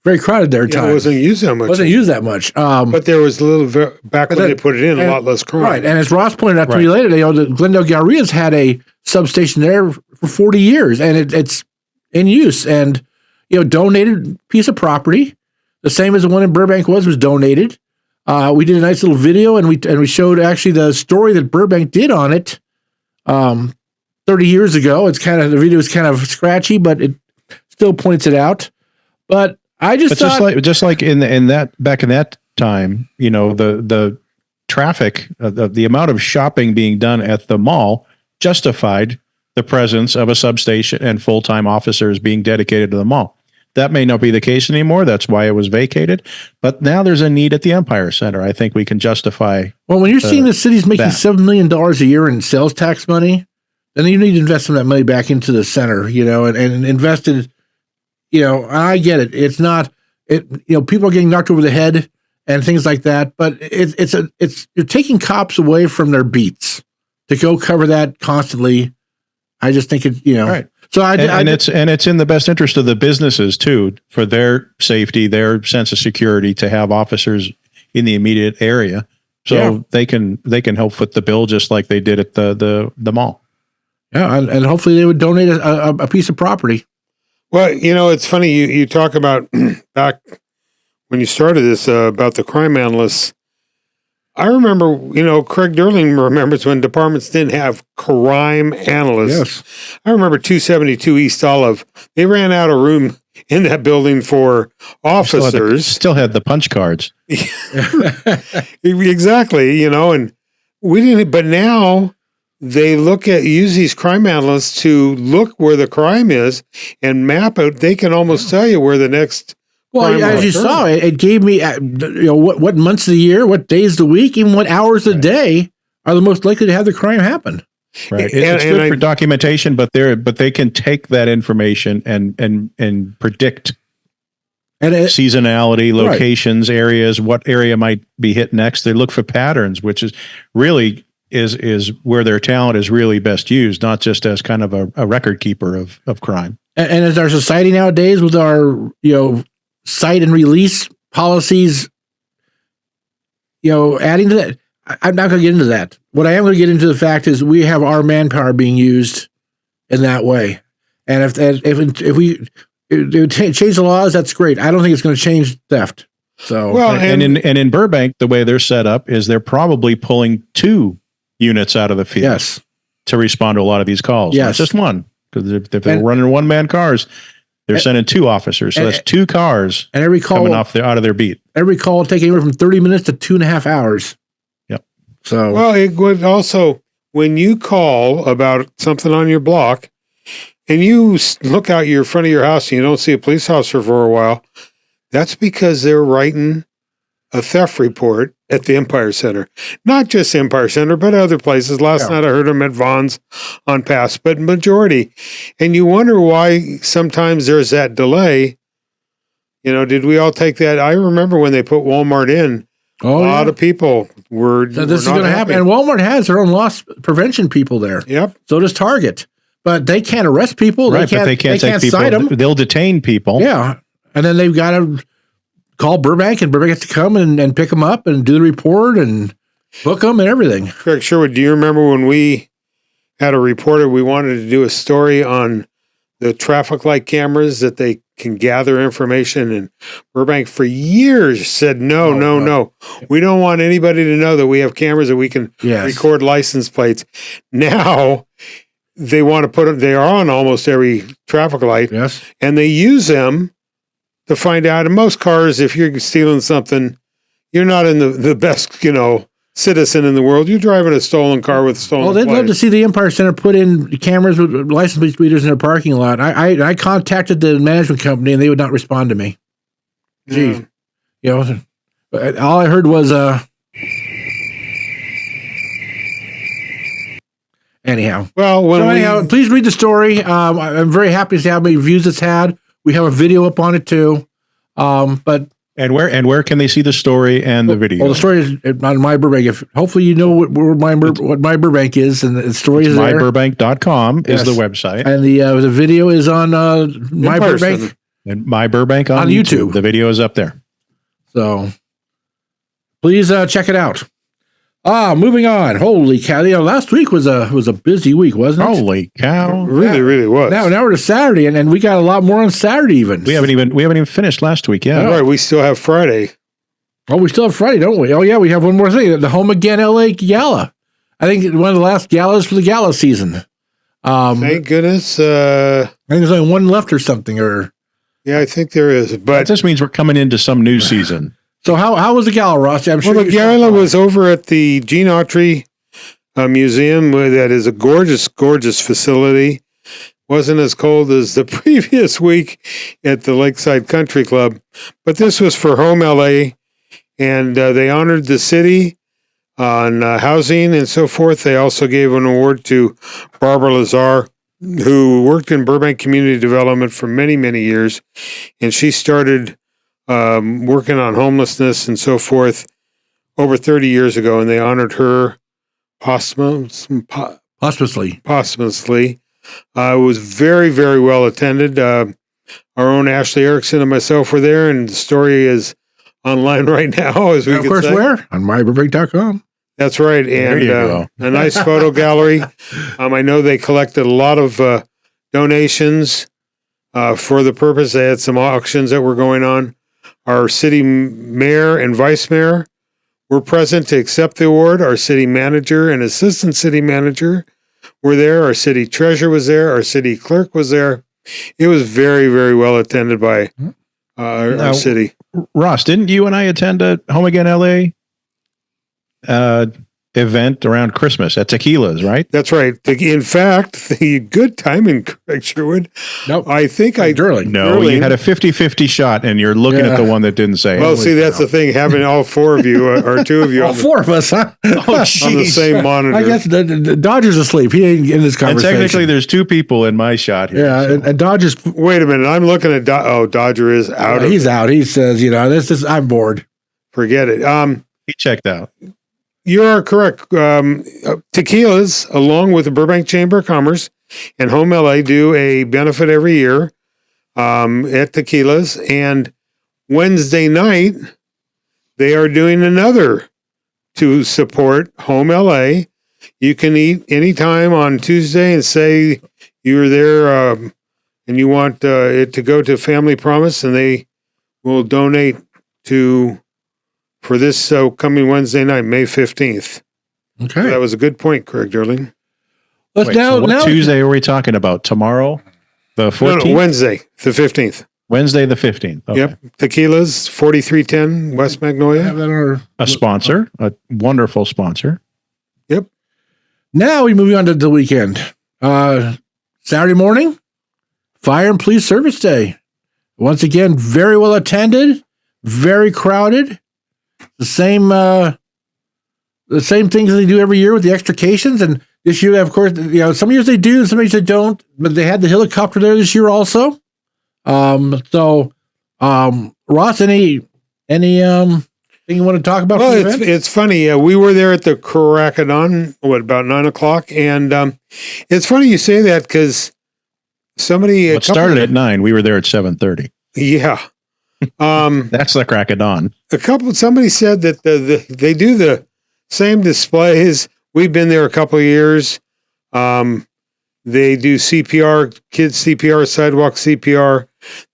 very crowded there at times. It wasn't used that much. But there was a little, back when they put it in, a lot less crime. Right, and as Ross pointed out to me later, the Glendale Galeria's had a substation there for 40 years, and it's in use, and donated piece of property, the same as the one in Burbank was donated. We did a nice little video, and we showed actually the story that Burbank did on it 30 years ago. The video is kind of scratchy, but it still points it out. But I just thought, just like in that back in that time, the traffic, the amount of shopping being done at the mall justified the presence of a substation and full-time officers being dedicated to the mall. That may not be the case anymore. That's why it was vacated. But now there's a need at the Empire Center. I think we can justify. Well, when you're seeing the city's making $7 million a year in sales tax money, then you need to invest some of that money back into the center, and invested. I get it. It's not. People are getting knocked over the head and things like that. But you're taking cops away from their beats to go cover that constantly. I just think Right. So it's in the best interest of the businesses too, for their safety, their sense of security, to have officers in the immediate area, so they can help foot the bill just like they did at the mall. Yeah, and hopefully they would donate a piece of property. Well, it's funny you talk about back when you started this about the crime analysts. I remember, Craig Durling remembers when departments didn't have crime analysts. Yes. I remember 272 East Olive. They ran out of room in that building for officers. Still had the punch cards. Exactly, and we didn't, but now they use these crime analysts to look where the crime is and map out. They can almost tell you where the next. Well, as you saw, it gave me, what months of the year, what days of the week, even what hours of the day are the most likely to have the crime happen. Right. It's good for documentation, but they can take that information and predict seasonality, locations, areas, what area might be hit next. They look for patterns, which is really is where their talent is really best used, not just as kind of a record keeper of crime. And as our society nowadays, with our cite and release policies, adding to that, I'm not going to get into that. What I am going to get into the fact is we have our manpower being used in that way. And if we change the laws, that's great. I don't think it's going to change theft. So, and in Burbank, the way they're set up is they're probably pulling 2 units out of the field to respond to a lot of these calls. Yes. Not just one, because if they're running one-man cars, they're sending 2 officers. So that's 2 cars and every call coming out of their beat. Every call will take anywhere from 30 minutes to 2.5 hours. Yep. So, well, it would also, when you call about something on your block and you look out your front of your house and you don't see a police officer for a while, that's because they're writing a theft report at the Empire Center. Not just Empire Center, but other places. Last night I heard them at Vaughn's on Pass, but majority. And you wonder why sometimes there's that delay. Did we all take that? I remember when they put Walmart in, a lot of people were So this is going to happen. And Walmart has their own loss prevention people there. Yep. So does Target. But they can't arrest people. Right, but they can't take people. Cite them. They'll detain people. Yeah. And then they've got to call Burbank, and Burbank has to come and pick them up and do the report and book them and everything. Craig Sherwood, do you remember when we had a reporter, we wanted to do a story on the traffic light cameras that they can gather information, and Burbank for years said, no. We don't want anybody to know that we have cameras that we can record license plates. Now they want to put them, they are on almost every traffic light, and they use them to find out. In most cars, if you're stealing something, you're not in the best, citizen in the world. You're driving a stolen car with stolen Well, they'd plate. love to see the Empire Center put in cameras with license plate readers in their parking lot. I contacted the management company, and they would not respond to me. Gee, all I heard was anyhow. Well, please read the story. I'm very happy to see how many views it's had. We have a video up on it too. But where can they see the story and the video? Well, the story is on My Burbank. Hopefully you know what My Burbank is, and the story is there. MyBurbank.com is the website. And the video is on My Burbank. And My Burbank on YouTube. The video is up there. So please check it out. Moving on. Holy cow! Last week was a busy week, wasn't it? Holy cow! Really was. Now we're to Saturday, and we got a lot more on Saturday. Even we haven't even finished last week yet. Right, we still have Friday. Oh, we still have Friday, don't we? Oh yeah, we have one more thing. The Home Again LA Gala. I think one of the last galas for the gala season. Thank goodness. I think there's only one left or something. I think there is. But that just means we're coming into some new season. So how was the gala, Ross? I'm sure the gala was over at the Gene Autry Museum. That is a gorgeous, gorgeous facility. Wasn't as cold as the previous week at the Lakeside Country Club, but this was for Home LA, and they honored the city on housing and so forth. They also gave an award to Barbara Lazar, who worked in Burbank Community Development for many, many years, and she started working on homelessness and so forth over 30 years ago, and they honored her posthumously. It was very, very well attended. Our own Ashley Erickson and myself were there, and the story is online right now, as we of could course, say. where? On myburbank.com. That's right. And a nice photo gallery. I know they collected a lot of donations for the purpose. They had some auctions that were going on. Our city mayor and vice mayor were present to accept the award. Our city manager and assistant city manager were there. Our city treasurer was there. Our city clerk was there. It was very, very well attended by our city. Ross, didn't you and I attend a Home Again LA event around Christmas at Tequila's, right? That's right. In fact, the good timing, Craig Sherwood. Nope. I think Durling. No, you had a 50-50 shot, and you're looking at the one that didn't say it. Well, see, that's the thing, having all four of you, or two of you All four of us, huh? on the same monitor. I guess the Dodger's asleep. He ain't in this And conversation. technically, there's two people in my shot here. Yeah, so. and Dodger's... Wait a minute. I'm looking at Dodger is out. he's out. He says, this I'm bored. Forget it. He checked out. You are correct. Tequila's, along with the Burbank Chamber of Commerce and Home LA, do a benefit every year at Tequila's. And Wednesday night, they are doing another to support Home LA. You can eat anytime on Tuesday and say you're there and you want it to go to Family Promise, and they will donate for this coming Wednesday night, May 15th. Okay. That was a good point, Craig Durling. Let's Wait, so what now Tuesday are we talking about? Tomorrow? The 14th? No, Wednesday, the 15th. Wednesday the 15th. Okay. Yep. Tequila's, 4310 West Magnolia. have that on our- A sponsor, a wonderful sponsor. Yep. Now we move on to the weekend. Saturday morning, Fire and Police Service Day. Once again, very well attended, very crowded. The same things they do every year with the extrications. And this year, of course, some years they do, some years they don't. But they had the helicopter there this year also. Ross, any thing you want to talk about? Well, it's funny. We were there at the Crackadon, about 9:00, and it's funny you say that because somebody It started at 9. We were there at 7:30. Yeah. That's the crack of dawn. Somebody said that they do the same displays. We've been there a couple of years. They do CPR, kids CPR, sidewalk CPR.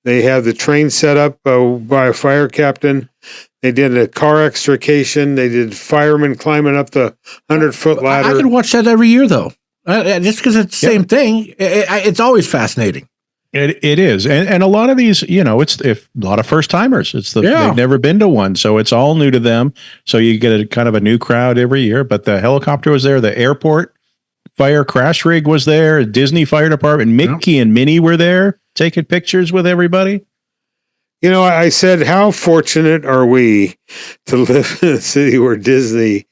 They have the train set up by a fire captain. They did a car extrication. They did firemen climbing up the 100-foot ladder. I can watch that every year, though. Just because it's the same thing. It's always fascinating. It is, and a lot of these, it's a lot of first timers. They've never been to one, so it's all new to them. So you get a kind of a new crowd every year. But the helicopter was there, the airport fire crash rig was there, Disney Fire Department, Mickey and Minnie were there taking pictures with everybody. I said, how fortunate are we to live in a city where Disney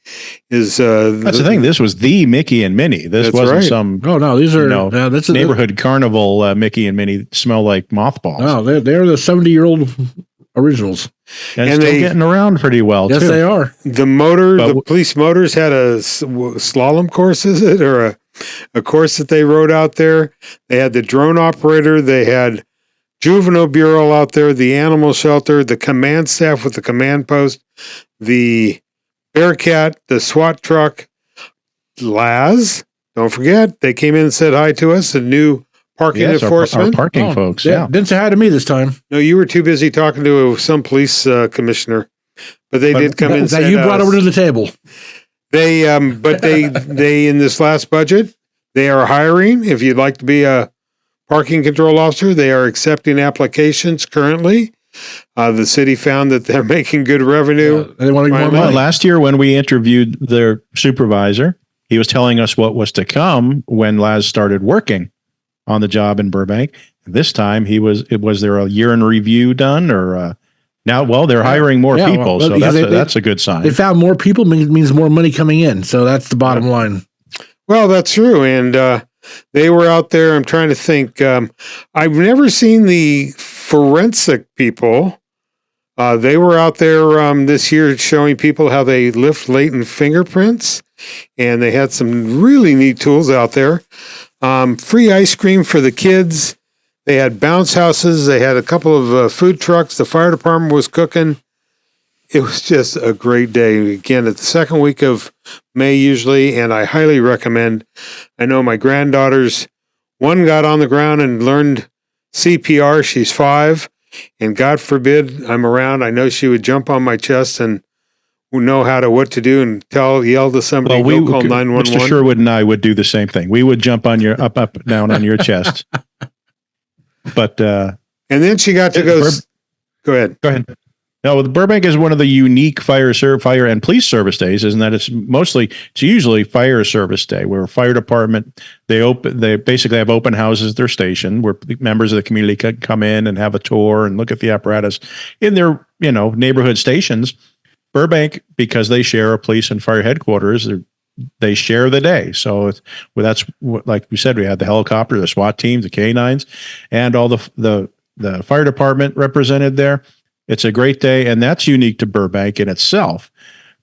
is... that's the thing. This was the Mickey and Minnie. This wasn't some... Oh, no, these are... that's neighborhood carnival Mickey and Minnie smell like mothballs. No, they're the 70-year-old originals. And still getting around pretty well, yes, too. they are. The police motors had a slalom course, is it? Or a course that they rode out there. They had the drone operator. They had... Juvenile Bureau out there, the animal shelter, the command staff with the command post, the Bearcat, the SWAT truck, Laz. Don't forget, they came in and said hi to us, the new parking enforcement. Our parking folks, Didn't say hi to me this time. No, you were too busy talking to some police commissioner, but they did come in and say you brought over to the table. They in this last budget, they are hiring. If you'd like to be a parking control officer, they are accepting applications currently. The city found that they're making good revenue. They want to get more money. Last year when we interviewed their supervisor, he was telling us what was to come when Laz started working on the job in Burbank. This time was there a year in review done or now? Well, they're hiring more people, so that's a good sign. They found more people means more money coming in. So that's the bottom line. Well, that's true. And they were out there. I'm trying to think. I've never seen the forensic people They were out there this year showing people how they lift latent fingerprints, and they had some really neat tools out there. Free ice cream for the kids. They had bounce houses. They had a couple of food trucks. The fire department was cooking. It was just a great day. Again, it's the second week of May usually, and I highly recommend. I know my granddaughters, one got on the ground and learned CPR. She's 5, and God forbid I'm around. I know she would jump on my chest and know what to do and yell to somebody, go call 911. Mr. Sherwood and I would do the same thing. We would jump on your up, down on your chest. But and then she got to go. Go ahead. No, Burbank is one of the unique fire and police service days, isn't that? It's usually fire service day, where fire department, they basically have open houses at their station where members of the community can come in and have a tour and look at the apparatus in their, neighborhood stations. Burbank, because they share a police and fire headquarters, they share the day. So that's like we said, we had the helicopter, the SWAT teams, the K9s, and all the fire department represented there. It's a great day, and that's unique to Burbank in itself.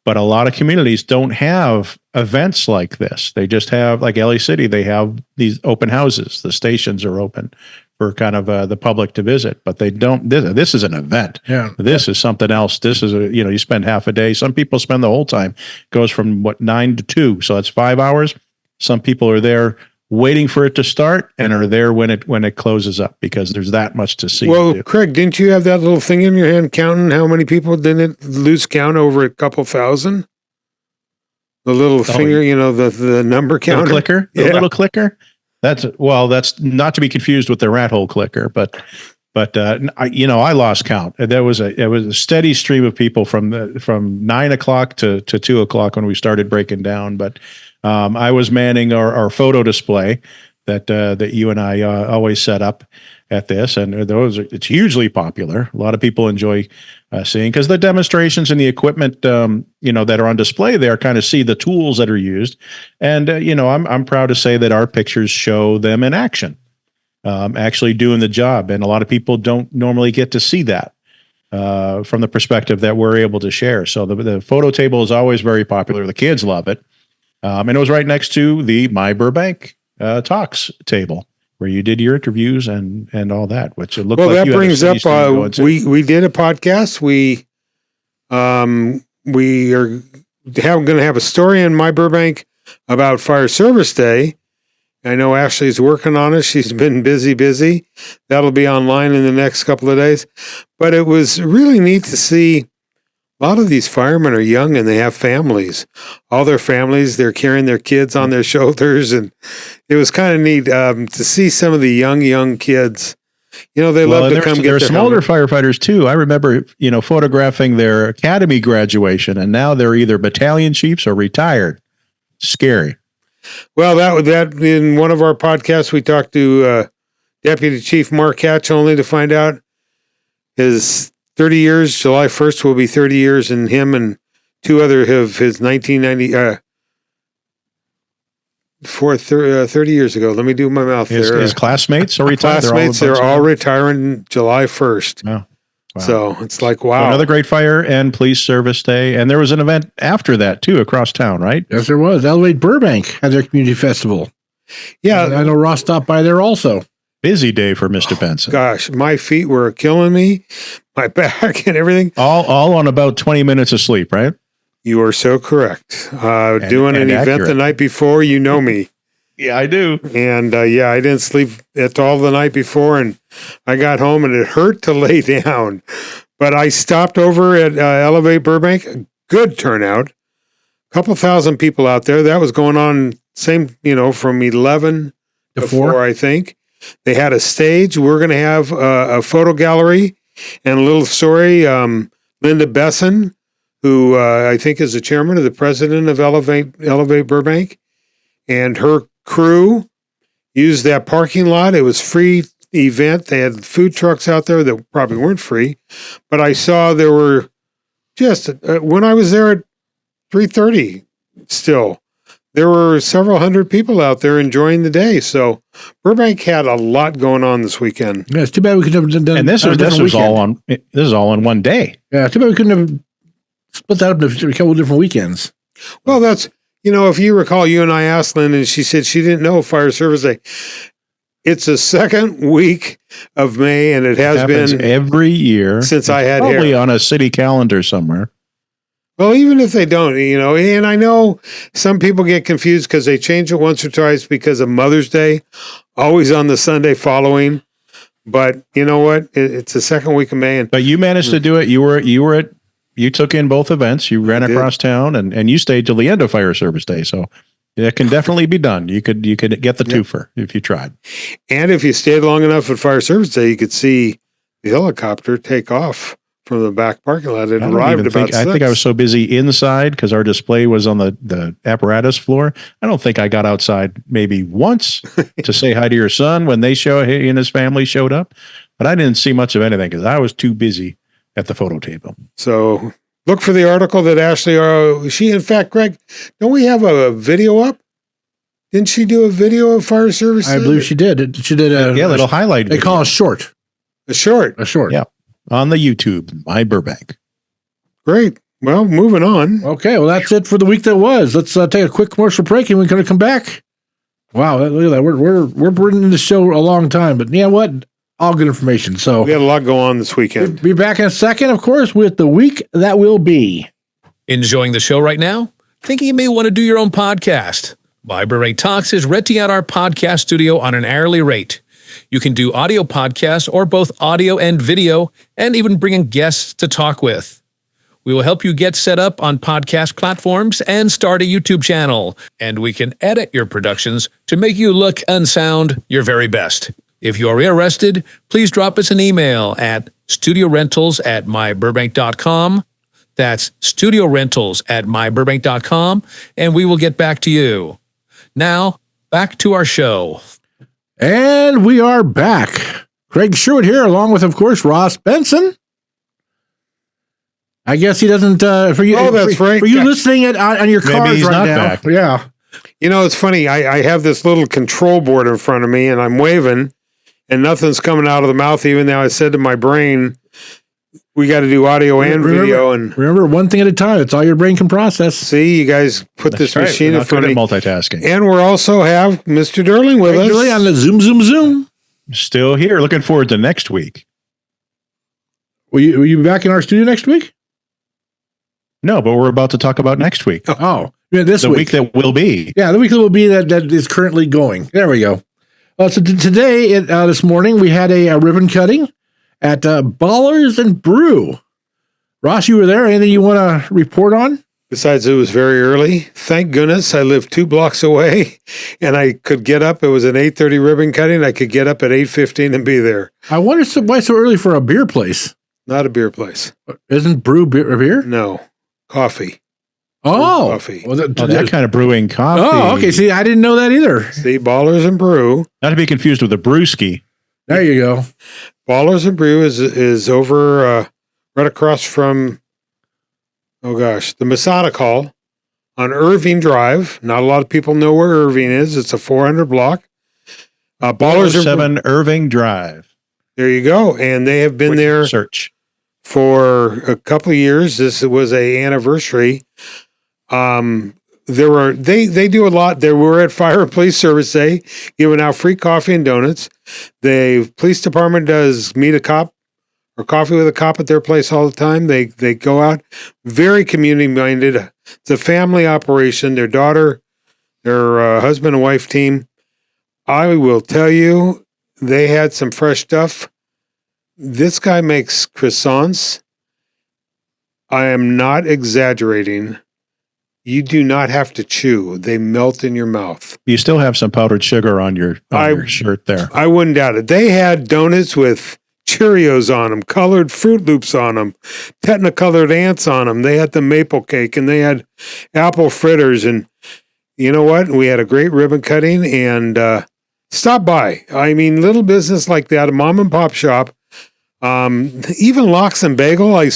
But a lot of communities don't have events like this. They just have, like LA City, they have these open houses. The stations are open for kind of the public to visit, but they don't. This is an event. Yeah. This is something else. This is you spend half a day. Some people spend the whole time. It goes from 9 to 2, so that's 5 hours. Some people are there waiting for it to start and are there when it closes up, because there's that much to see. Well, Craig, didn't you have that little thing in your hand counting how many people? Didn't it lose count over a couple thousand? The little finger, the number counter. Clicker? The little clicker? That's not to be confused with the rat hole clicker, but I lost count. There was a steady stream of people from 9 o'clock to 2 o'clock when we started breaking down. But I was manning our photo display that you and I always set up at this, and it's hugely popular. A lot of people enjoy seeing, because the demonstrations and the equipment that are on display there kind of see the tools that are used, and I'm proud to say that our pictures show them in action, actually doing the job, and a lot of people don't normally get to see that from the perspective that we're able to share. So the photo table is always very popular. The kids love it, and it was right next to the My Burbank Talks table, where you did your interviews and all that, which it looked like that you brings up, we did a podcast. We are going to have a story in My Burbank about Fire Service Day. I know Ashley's working on it. She's been busy. That'll be online in the next couple of days. But it was really neat to see a lot of these firemen are young and they have families. All their families, they're carrying their kids on their shoulders. And it was kind of neat to see some of the young kids. They love to come get their some older firefighters too. I remember, photographing their academy graduation, and now they're either battalion chiefs or retired. Scary. Well, that in one of our podcasts, we talked to Deputy Chief Mark Hatch, only to find out his 30 years, July 1st will be 30 years, and him and 2 other of his 30 years ago. Let me do my mouth there. His classmates are retired? They're all retiring July 1st. Oh, wow. So it's like, wow. So another great fire and police service day. And there was an event after that, too, across town, right? Yes, there was. Elevate Burbank had their community festival. Yeah. And I know Ross stopped by there also. Busy day for Mr. Benson. Gosh, my feet were killing me, my back and everything. All on about 20 minutes of sleep, right? You are so correct. Doing an event the night before, you know me. Yeah, I do. And I didn't sleep at all the night before, and I got home and it hurt to lay down. But I stopped over at Elevate Burbank. Good turnout. A couple thousand people out there. That was going on from 11 to 4, I think. They had a stage. We're going to have a photo gallery and a little story. Linda Besson, who I think is the chairman of the president of Elevate Burbank, and her crew used that parking lot. It was free event. They had food trucks out there that probably weren't free, but I saw there were just when I was there at 3:30 still. there were several hundred people out there enjoying the day. So Burbank had a lot going on this weekend. Yeah, it's too bad we couldn't have done. And this was all in one day. Yeah, too bad we couldn't have split that up into a couple of different weekends. Well, that's, if you recall, you and I asked Lynn, and she said she didn't know Fire Service Day. It's the second week of May, and it has been every year since I had probably hair. on a city calendar somewhere. Well, even if they don't, and I know some people get confused because they change it once or twice because of Mother's Day, always on the Sunday following. But you know what? It's the second week of May. But you managed to do it. You took in both events. You ran across town and you stayed till the end of Fire Service Day. So it can definitely be done. You could get the twofer if you tried. And if you stayed long enough at Fire Service Day, you could see the helicopter take off from the back parking lot. It arrived about 6. I think I was so busy inside because our display was on the apparatus floor. I don't think I got outside maybe once to say hi to your son when he and his family showed up. But I didn't see much of anything because I was too busy at the photo table. So look for the article that Ashley, in fact, Greg, don't we have a video up? Didn't she do a video of Fire Service? I believe she did. She did a little highlight. They call it short. A short. Yeah. On the YouTube, My Burbank. Great. Well, moving on. Okay, well, that's it for the week that was. Let's take a quick commercial break, and we're going to come back. Wow, look at that. We're bringing the show a long time, but you know what? All good information. So we had a lot going on this weekend. We'll be back in a second, of course, with the week that will be. Enjoying the show right now? Thinking you may want to do your own podcast? Burbank Talks is renting out our podcast studio on an hourly rate. You can do audio podcasts or both audio and video, and even bring in guests to talk with. We will help you get set up on podcast platforms and start a YouTube channel, and we can edit your productions to make you look and sound your very best. If you are interested, please drop us an email at studiorentals@myburbank.com. That's studiorentals@myburbank.com, and we will get back to you. Now, back to our show. And we are back. Craig Sherwood here, along with, of course, Ross Benson. I guess he doesn't, for you, that's right. For you listening on your cars he's right not now. back. Yeah. It's funny. I have this little control board in front of me, and I'm waving, and nothing's coming out of the mouth, even though I said to my brain, we got to do audio and video. And remember, one thing at a time. It's all your brain can process. See, you guys put this machine in front of me. Multitasking. And we also have Mr. Durling with us. Durling on the Zoom. Still here. Looking forward to next week. Will you be back in our studio next week? No, but we're about to talk about next week. Oh, yeah, this week. The week that will be. Yeah, the week that will be that is currently going. There we go. So today, this morning, we had a ribbon cutting at Ballers and Brew. Ross, you were there. Anything you want to report on? Besides, it was very early. Thank goodness I lived 2 blocks away, and I could get up. It was an 8:30 ribbon cutting. I could get up at 8:15 and be there. I wonder why so early for a beer place. Not a beer place. Isn't brew a beer? No, coffee. Oh, coffee. Well, that kind of brewing coffee. Oh, okay. See, I didn't know that either. See, Ballers and Brew. Not to be confused with a brewski. There you go. Ballers and Brew is over right across from, the Masonic Hall on Irving Drive. Not a lot of people know where Irving is. It's a 400 block. Ballers and 7 Irving Drive. There you go. And they have been there for a couple of years. This was a anniversary. They do a lot. They were at Fire and Police Service Day, giving out free coffee and donuts. The police department does meet a cop or coffee with a cop at their place all the time. They go out, very community minded. It's a family operation. Their daughter, their husband and wife team. I will tell you, they had some fresh stuff. This guy makes croissants. I am not exaggerating. You do not have to chew. They melt in your mouth. You still have some powdered sugar on your shirt there. I wouldn't doubt it. They had donuts with Cheerios on them, colored Fruit Loops on them, Technicolored ants on them. They had the maple cake, and they had apple fritters. And you know what? We had a great ribbon cutting, and stop by. I mean, little business like that, a mom and pop shop. Even Locks and Bagel, I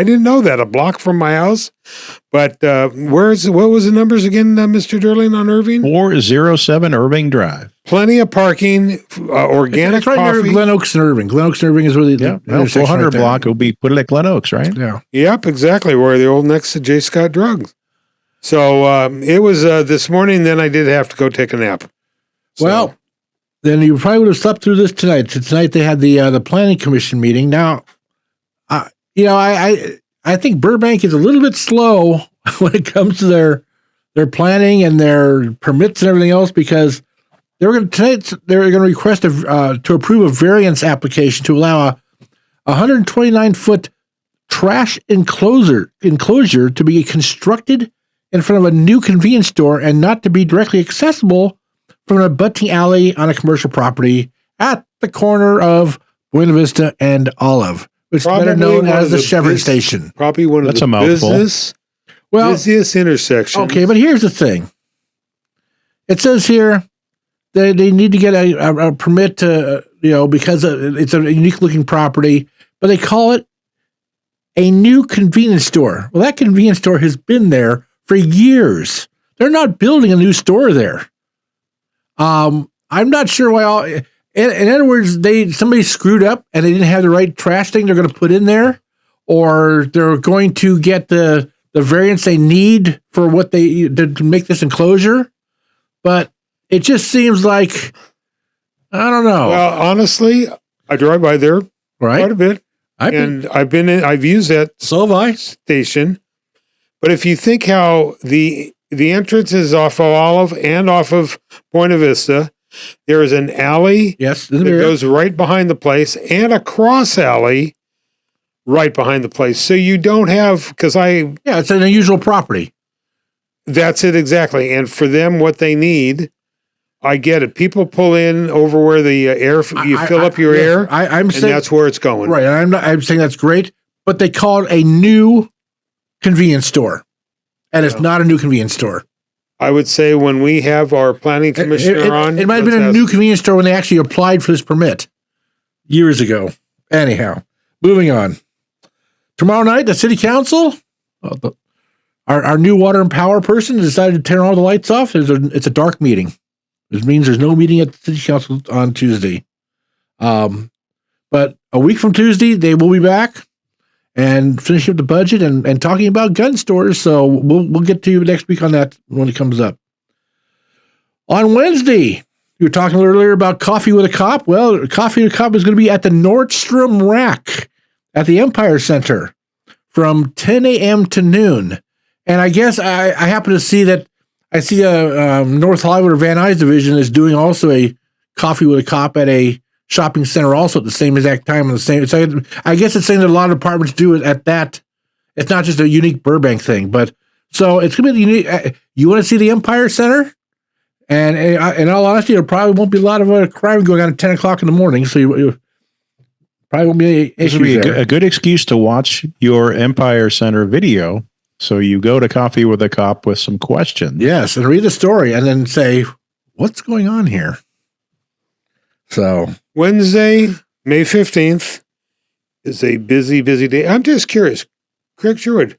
didn't know that, a block from my house. But what was the numbers again, Mr. Durling, on Irving? 407 Irving Drive. Plenty of parking, organic it's right coffee. near Glen Oaks and Irving. Glen Oaks and Irving is where the Well, intersection 400 right there. block will be put it at Glen Oaks, right? Yeah. Yep, exactly, where the old next to J. Scott Drugs. So it was this morning, then I did have to go take a nap. So, Well, then you probably would have slept through this tonight. So tonight they had the planning commission meeting. Now, I think Burbank is a little bit slow when it comes to their planning and their permits and everything else, because they're going to request to approve a variance application to allow a 129-foot trash enclosure to be constructed in front of a new convenience store and not to be directly accessible from an abutting alley on a commercial property at the corner of Buena Vista and Olive, which is better known as the Chevron Station. Probably one of That's the a mouthful. busiest intersections. Okay, but here's the thing. It says here they need to get a permit to, because it's a unique looking property, but they call it a new convenience store. Well, that convenience store has been there for years. They're not building a new store there. I'm not sure why. In other words, somebody screwed up and they didn't have the right trash thing they're going to put in there, or they're going to get the variance they need for what to make this enclosure. But it just seems like, I don't know. Well, honestly, I drive by there quite a bit, I've used that So have I. station. But if you think how the entrance is off of Olive and off of Buena Vista, there is an alley Yes, that goes right behind the place and a cross alley right behind the place. So you don't have, it's an unusual property. that's it exactly. And for them, what they need, I get it. People pull in over where the air, you fill up your air, I'm and saying that's where it's going. right. And I'm saying that's great, but they call it a new convenience store, and it's not a new convenience store. I would say when we have our planning commissioner on, it might have been a new convenience store when they actually applied for this permit years ago. Anyhow, moving on. Tomorrow night, the city council, our new water and power person decided to turn all the lights off. It's a dark meeting. This means there's no meeting at the city council on Tuesday. But a week from Tuesday, they will be back and finish up the budget and talking about gun stores. So we'll get to you next week on that when it comes up. On Wednesday, you were talking earlier about Coffee with a Cop. Well, Coffee with a Cop is going to be at the Nordstrom Rack at the Empire Center from 10 a.m. to noon. And I guess I happen to see that I see North Hollywood or Van Nuys division is doing also a Coffee with a Cop at a shopping center also at the same exact time. I guess it's saying that a lot of departments do it at that. It's not just a unique Burbank thing, but so it's going to be unique. You want to see the Empire Center? And in all honesty, there probably won't be a lot of crime going on at 10 o'clock in the morning. So you probably won't be any issues there. A good excuse to watch your Empire Center video. So you go to Coffee with a Cop with some questions. Yes, and read the story and then say, what's going on here? So Wednesday, May 15th is a busy, busy day. I'm just curious, Craig Sherwood,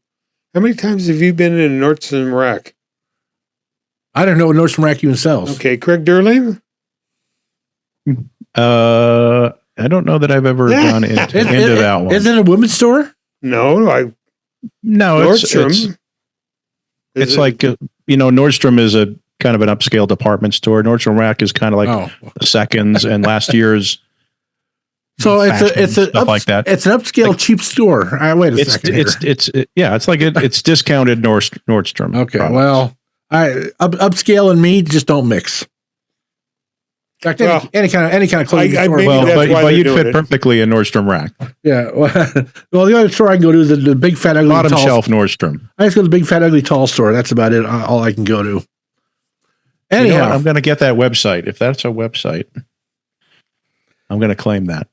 how many times have you been in Nordstrom Rack? I don't know what Nordstrom Rack even sells. Okay, Craig Durling? I don't know that I've ever gone into that one. Is it a women's store? No, Nordstrom. It's like, Nordstrom is a kind of an upscale department store. Nordstrom Rack is kind of like the seconds and last year's. So it's stuff like that. It's an upscale cheap store. Wait a second. It's discounted Nordstrom. Okay, products. well, upscale and me just don't mix. In fact, any kind of clothing store. But you'd fit perfectly in Nordstrom Rack. Yeah. Well, the only store I can go to is the big fat ugly bottom shelf Nordstrom. I just go to the big fat ugly tall store. That's about it. All I can go to. Anyhow, I'm going to get that website. If that's a website, I'm going to claim that.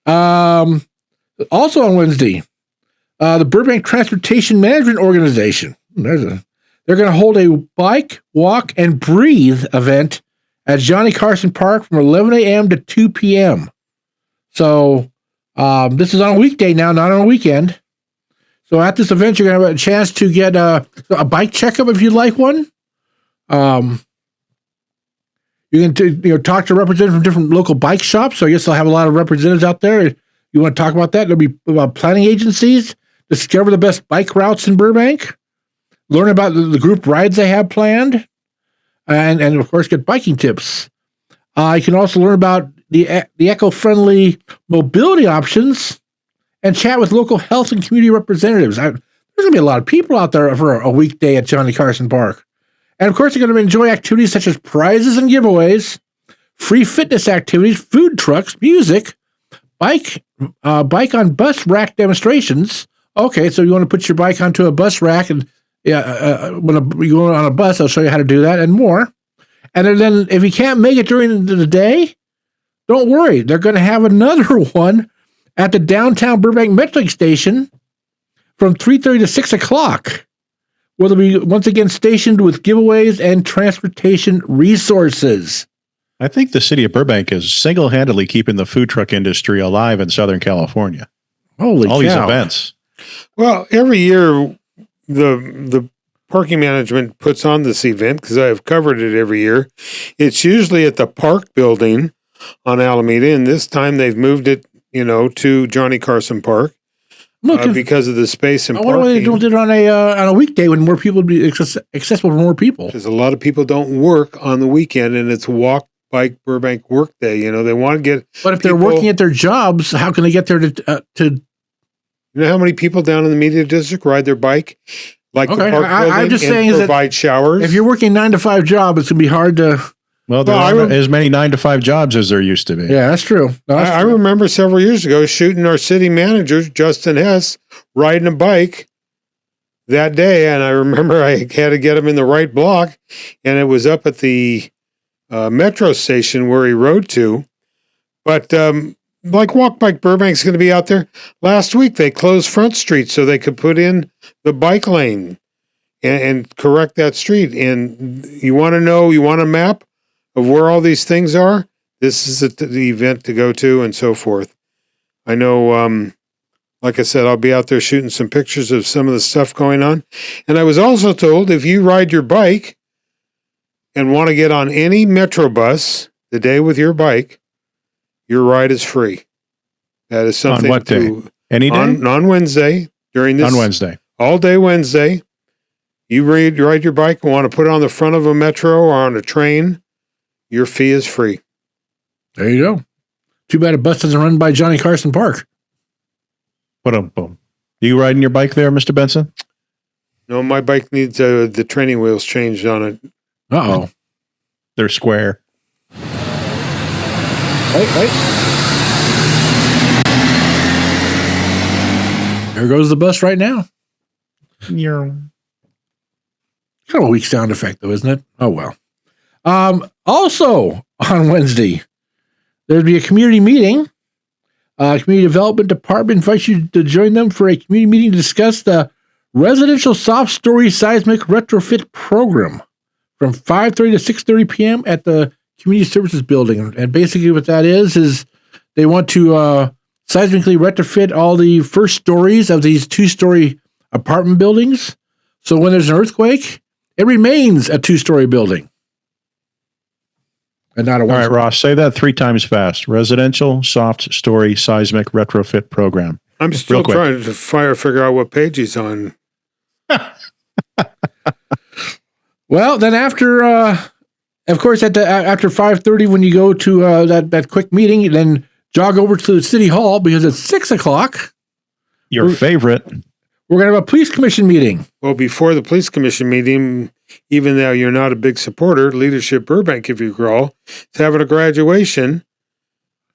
Also on Wednesday, the Burbank Transportation Management Organization. They're going to hold a bike, walk, and breathe event at Johnny Carson Park from 11 a.m. to 2 p.m. So This is on a weekday now, not on a weekend. So at this event, you're going to have a chance to get a bike checkup if you'd like one. You can talk to representatives from different local bike shops. So I guess they'll have a lot of representatives out there. You want to talk about that? There'll be planning agencies, discover the best bike routes in Burbank, learn about the group rides they have planned, and of course get biking tips. You can also learn about the eco-friendly mobility options and chat with local health and community representatives. There's going to be a lot of people out there for a weekday at Johnny Carson Park. And of course, you're going to enjoy activities such as prizes and giveaways, free fitness activities, food trucks, music, bike on bus rack demonstrations. Okay, so you want to put your bike onto a bus rack, and when you go on a bus, I'll show you how to do that and more. And then if you can't make it during the day, don't worry. They're going to have another one at the downtown Burbank Metrolink station from 3:30 to 6 o'clock, where they'll be once again stationed with giveaways and transportation resources. I think the city of Burbank is single-handedly keeping the food truck industry alive in Southern California. Holy All cow. these events. Well, every year the parking management puts on this event, because I've covered it every year. It's usually at the Park building on Alameda, and this time they've moved it, to Johnny Carson Park because of the space and parking. I wonder why they don't do it on a weekday when more people would be accessible for more people. Because a lot of people don't work on the weekend, and it's Walk Bike Burbank work day. They want to get. But if they're working at their jobs, how can they get there to? You know how many people down in the media district ride their bike? Like the Park building, I'm just saying provide showers. If you're working 9 to 5 job, it's gonna be hard to. Well, there aren't as many 9 to 5 jobs as there used to be. Yeah, that's true. I remember several years ago shooting our city manager, Justin Hess, riding a bike that day. And I remember I had to get him in the right block, and it was up at the metro station where he rode to. But like Walk Bike Burbank's going to be out there. Last week, they closed Front Street so they could put in the bike lane and correct that street. And you want a map of where all these things are? This is the event to go to, and so forth. I know, like I said, I'll be out there shooting some pictures of some of the stuff going on. And I was also told if you ride your bike and want to get on any Metro bus the day with your bike, your ride is free. That is something. On what day? Any day? On Wednesday, during this. On Wednesday. All day Wednesday. You ride your bike and want to put it on the front of a Metro or on a train, your fee is free. There you go. Too bad a bus doesn't run by Johnny Carson Park. Boom. You riding your bike there, Mr. Benson? No, my bike needs the training wheels changed on it. Uh-oh. They're square. Wait. There goes the bus right now. Yeah. Kind of a weak sound effect, though, isn't it? Oh, well. Also, on Wednesday, there'll be a community meeting. Community Development Department invites you to join them for a community meeting to discuss the Residential Soft Story Seismic Retrofit Program from 5:30 to 6:30 p.m. at the Community Services Building. And basically what that is they want to seismically retrofit all the first stories of these 2-story apartment buildings. So when there's an earthquake, it remains a 2-story building. And not a All right, Ross, say that 3 times fast. Residential Soft Story Seismic Retrofit Program. I'm still trying to figure out what page he's on. Well, then after, of course, after 5:30, when you go to that quick meeting, then jog over to the City Hall because it's 6 o'clock. Your favorite. We're going to have a police commission meeting. Well, before the police commission meeting, even though you're not a big supporter, Leadership Burbank, if you recall, is having a graduation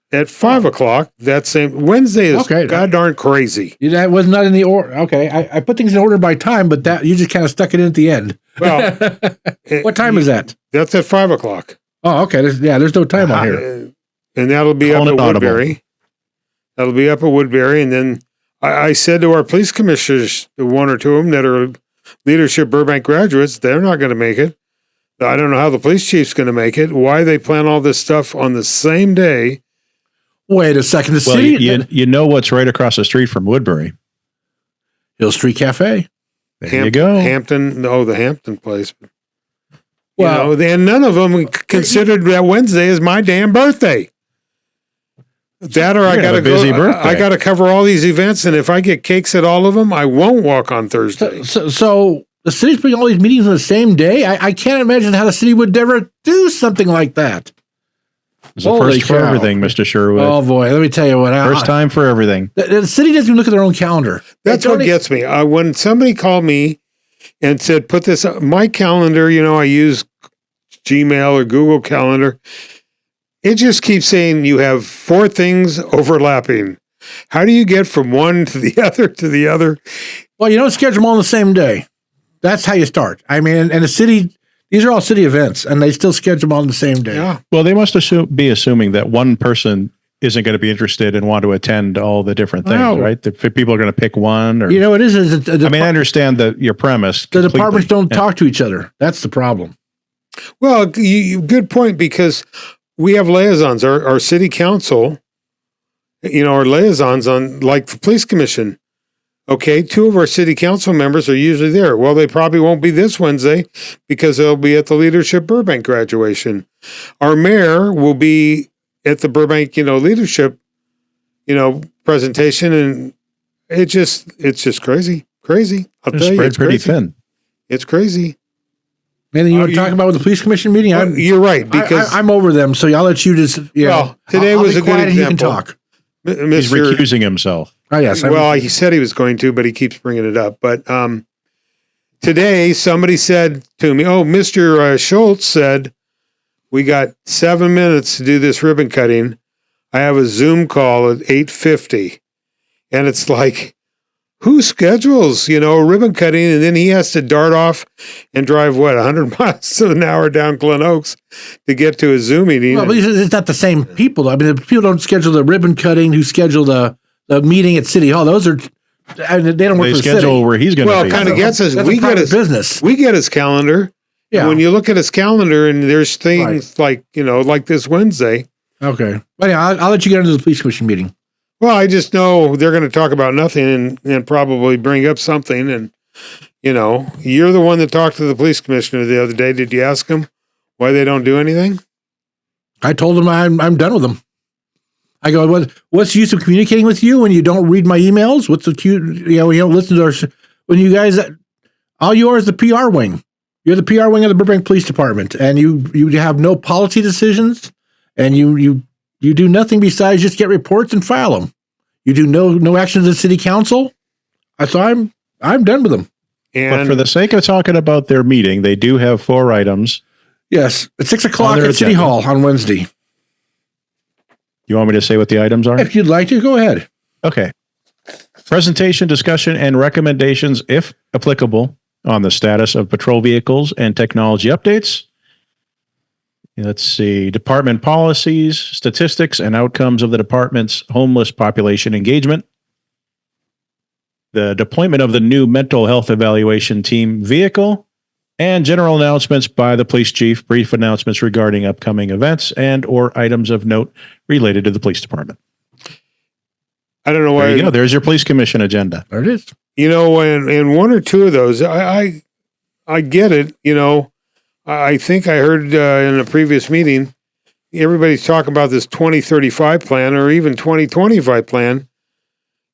at 5 o'clock. That same Wednesday is god darn crazy. That was not in the order. Okay, I put things in order by time, but that you just kind of stuck it in at the end. Well, what time is that? That's at 5 o'clock. Oh, okay. There's no time on here. And that'll be up at Woodbury. That'll be up at Woodbury, and then I said to our police commissioners, one or two of them that are Leadership Burbank graduates, they're not going to make it. I don't know how the police chief's going to make it. Why they plan all this stuff on the same day Wait a second. The Well, city, you know what's right across the street from Woodbury. Hill Street Cafe. There you go. The Hampton place. Well, and none of them considered that Wednesday as my damn birthday. That or I You're got to gonna have a busy go. birthday. I got to cover all these events, and if I get cakes at all of them, I won't walk on Thursday. so the city's putting all these meetings on the same day. I can't imagine how the city would ever do something like that. It's the Holy first for cow. everything, Mr. Sherwood. Oh boy, let me tell you what. First time for everything. The city doesn't even look at their own calendar. That's what gets me. When somebody called me and said, "Put this my calendar," I use Gmail or Google Calendar. It just keeps saying you have 4 things overlapping. How do you get from one to the other to the other? Well, you don't schedule them all on the same day. That's how you start. I mean, and the city, these are all city events, and they still schedule them all on the same day. Yeah. Well, they must be assuming that one person isn't going to be interested and want to attend all the different things, No. right? The people are going to pick one. Or, You know, it is. I understand your premise. The completely. departments don't Yeah. talk to each other. That's the problem. Well, good point, because we have liaisons. Our city council, our liaisons on, like the police commission. Okay, 2 of our city council members are usually there. Well, they probably won't be this Wednesday because they'll be at the Leadership Burbank graduation. Our mayor will be at the Burbank, leadership, presentation, and it's just crazy. I'll tell you, Spread it's pretty crazy. thin. It's crazy. Anything you want to talk about with the police commission meeting? Well, you're right, because I'm over them, so I'll let you just. today I'll was be a good quiet and you can example. talk. He's Mr. recusing himself. Oh yes. Well, he said he was going to, but he keeps bringing it up. But today, somebody said to me, Mr. Schultz said, we got 7 minutes to do this ribbon cutting. I have a Zoom call at 8:50. And it's like, who schedules, a ribbon cutting, and then he has to dart off and drive, 100 miles an hour down Glen Oaks to get to a Zoom meeting? Well, but it's not the same people. I mean, the people don't schedule the ribbon cutting who schedule the meeting at City Hall. Those are, they don't work They for the schedule city. where he's going to Well, be. it kind of gets us. That's We a get private his business. We get his calendar. Yeah. And when you look at his calendar, and there's things like this Wednesday. Okay. But yeah, I'll let you get into the police commission meeting. Well, I just know they're going to talk about nothing and probably bring up something. And, you're the one that talked to the police commissioner the other day. Did you ask him why they don't do anything? I told him I'm done with them. I go, what's the use of communicating with you when you don't read my emails? What's the you don't listen to our, when you guys, all you are is the PR wing. You're the PR wing of the Burbank Police Department, and you have no policy decisions, and you do nothing besides just get reports and file them. You do no actions at city council. So I'm done with them. But for the sake of talking about their meeting, they do have 4 items. Yes, at 6 On o'clock their at City agenda. Hall on Wednesday. You want me to say what the items are? If you'd like to, go ahead. Okay. Presentation, discussion, and recommendations, if applicable, on the status of patrol vehicles and technology updates. Let's see. Department policies, statistics, and outcomes of the department's homeless population engagement. The deployment of the new mental health evaluation team vehicle, and general announcements by the police chief, brief announcements regarding upcoming events and or items of note related to the police department. I don't know why. There you go. There's your police commission agenda. There it is. In 1 or 2 of those, I get it. I think I heard in a previous meeting, everybody's talking about this 2035 plan or even 2025 plan.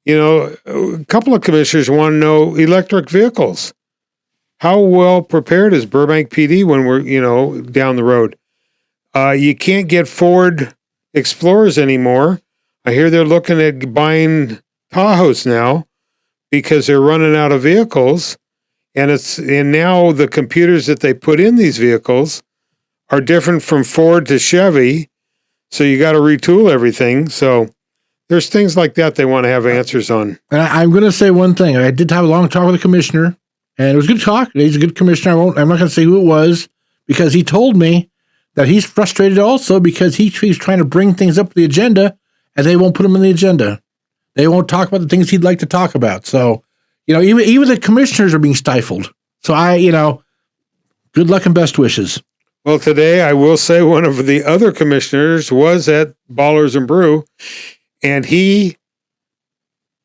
A couple of commissioners want to know electric vehicles. How well prepared is Burbank PD when we're, down the road? You can't get Ford Explorers anymore. I hear they're looking at buying Tahoes now because they're running out of vehicles. And now the computers that they put in these vehicles are different from Ford to Chevy. So you got to retool everything. So there's things like that they want to have answers on. And I'm going to say one thing. I did have a long talk with the commissioner, and it was a good talk. He's a good commissioner. I'm not going to say who it was, because he told me that he's frustrated also because he's trying to bring things up to the agenda, and they won't put them in the agenda. They won't talk about the things he'd like to talk about. So, even the commissioners are being stifled. So good luck and best wishes. Well, today I will say one of the other commissioners was at Ballers and Brew, and I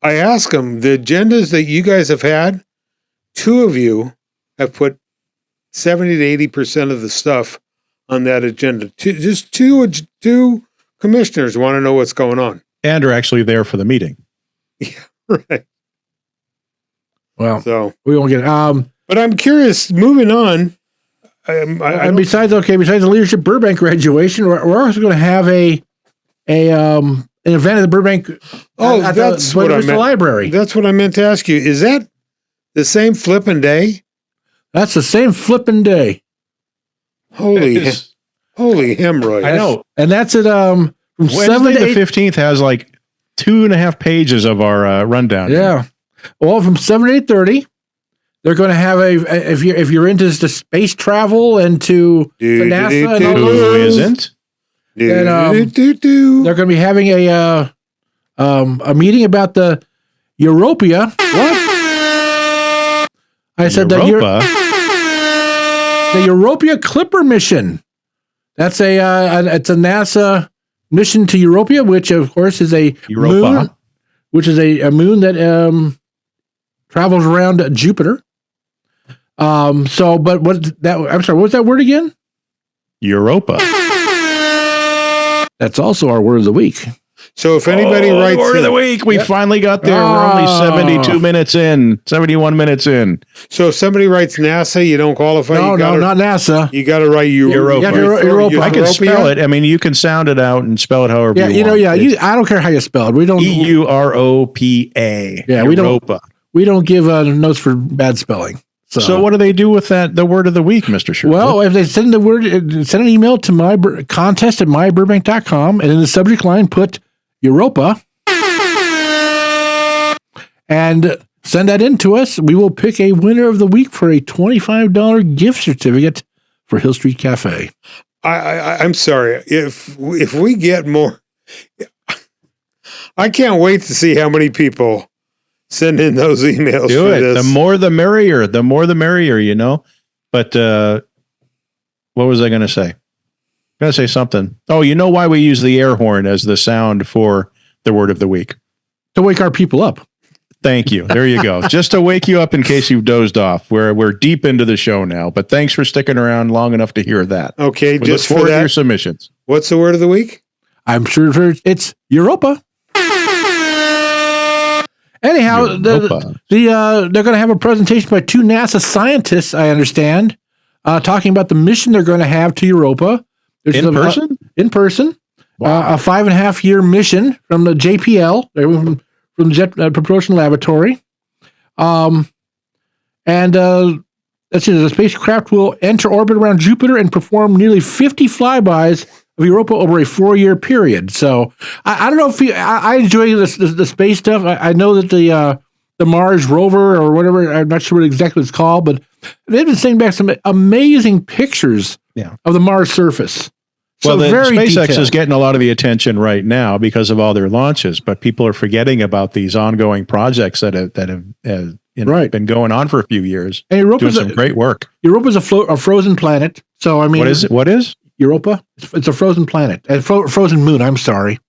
asked him, the agendas that you guys have had, 2 of you have put 70 to 80% of the stuff on that agenda. Just two commissioners want to know what's going on. And are actually there for the meeting. Yeah, right. Well, So we won't get but I'm curious, moving on. and besides the Leadership Burbank graduation, we're also going to have an event at the Burbank. That's what I meant. Library. That's what I meant to ask you. Is that the same flipping day? That's the same flipping day. Holy hemorrhoid! I know. And that's at from Wednesday 7 to the 8. 15th has like 2.5 pages of our rundown. Yeah. Well, from 7 to 8:30, they're going to have if you're into the space travel and to NASA and all Who those, isn't? they're going to be having a meeting about the Europia. What? I said Europa? the Europia Clipper mission. That's it's a NASA mission to Europia, which of course is a moon, which is a moon that travels around Jupiter. I'm sorry, what was that word again? Europa. That's also our word of the week. So if anybody writes word of the week, we finally got there. We're only 72 minutes in, 71 minutes in. So if somebody writes NASA, you don't qualify. No, not NASA. You got to write Europa. Yeah, Europa. I can spell it. I mean, you can sound it out and spell it however you want. I don't care how you spell it. We don't EUROPA. Yeah, Europa. we don't give notes for bad spelling. So what do they do with the word of the week, Mr. Sherwood? Well, if they send an email to contest at myburbank.com, and in the subject line put Europa and send that in to us, we will pick a winner of the week for a $25 gift certificate for Hill Street Cafe. I'm sorry. If we get more, I can't wait to see how many people send in those emails. Do it. This. The more the merrier. The more the merrier, you know. But what was I going to say? I'm going to say something. Oh, you know why we use the air horn as the sound for the word of the week? To wake our people up. Thank you. There you go. Just to wake you up in case you've dozed off. We're deep into the show now, but thanks for sticking around long enough to hear that. Okay, we just look for forward that, to your submissions. What's the word of the week? I'm sure it's Europa. Anyhow, they're going to have a presentation by 2 NASA scientists, I understand, talking about the mission they're going to have to Europa. In person? In person. Wow. A 5.5-year mission from the JPL, from the Jet Propulsion Laboratory. Let's see, the spacecraft will enter orbit around Jupiter and perform nearly 50 flybys of Europa over a 4-year period. So I don't know if I enjoy the space stuff. I know that the Mars rover or whatever, I'm not sure what exactly it's called, but they've been sending back some amazing pictures of the Mars surface. Well, SpaceX is getting a lot of the attention right now because of all their launches, but people are forgetting about these ongoing projects that have been going on for a few years. And Europa's doing some great work. Europa's a frozen planet. So I mean, what is it? What is Europa? It's a frozen planet, a frozen moon. I'm sorry,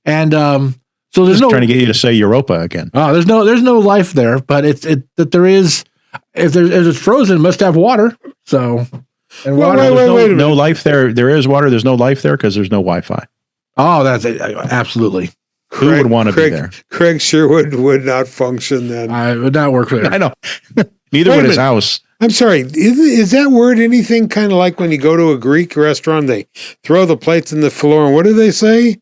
and so there's trying to get you to say Europa again. Oh, there's no life there, but that there is. If it's frozen, it must have water. So. And water, wait, no life there. There is water. There's no life there because there's no Wi-Fi. Oh, that's absolutely. Who would want to be there? Craig Sherwood would not function then. I would not work there. I know. Neither would his house. I'm sorry. Is that word anything kind of like when you go to a Greek restaurant, they throw the plates in the floor, and what do they say?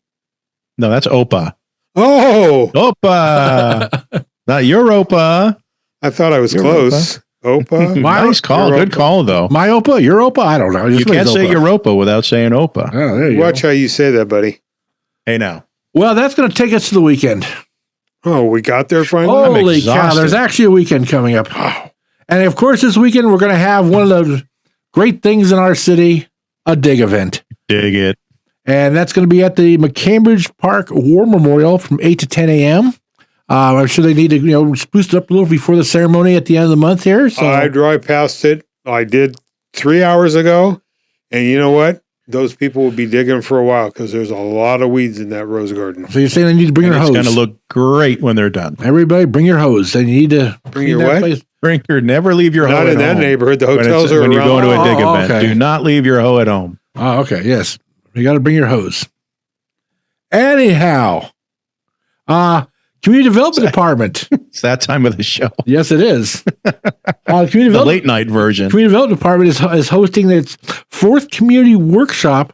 No, that's Opa. Oh, Opa, not Europa. I thought I was close. Opa. Nice call. Europa. Good call, though. My Opa? Europa? I don't know. You can't say Europa without saying Opa. Oh, there you Watch go. how you say that, buddy. Hey, now. Well, that's going to take us to the weekend. Oh, we got there finally? Holy cow. There's actually a weekend coming up. Oh. And, of course, this weekend we're going to have one of the great things in our city, a dig event. Dig it. And that's going to be at the McCambridge Park War Memorial from 8 to 10 a.m. I'm sure they need to, spruce it up a little before the ceremony at the end of the month here. So I drive past it. I did 3 hours ago, And you know what? Those people will be digging for a while because there's a lot of weeds in that rose garden. So you're saying they need to bring your hose. It's going to look great when they're done. Everybody, bring your hose. And you need to Bring your what? Bring your, never leave your hoe Not at in that home. neighborhood. The hotels are when you go around. to a dig event. okay. Do not leave your hoe at home. Oh, okay. Yes. You got to bring your hose. Anyhow, Community Development Department. It's that time of the show. Yes, it is. The late night version. Community Development Department is hosting its 4th community workshop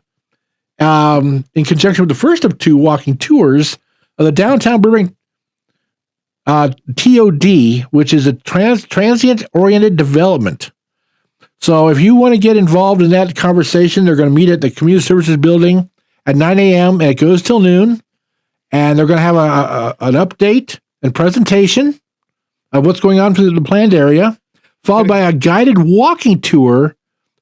in conjunction with the first of 2 walking tours of the downtown Burbank TOD, which is a transient-oriented development. So if you want to get involved in that conversation, they're going to meet at the Community Services Building at 9 a.m. and it goes till noon. And they're going to have an update and presentation of what's going on through the planned area, followed by a guided walking tour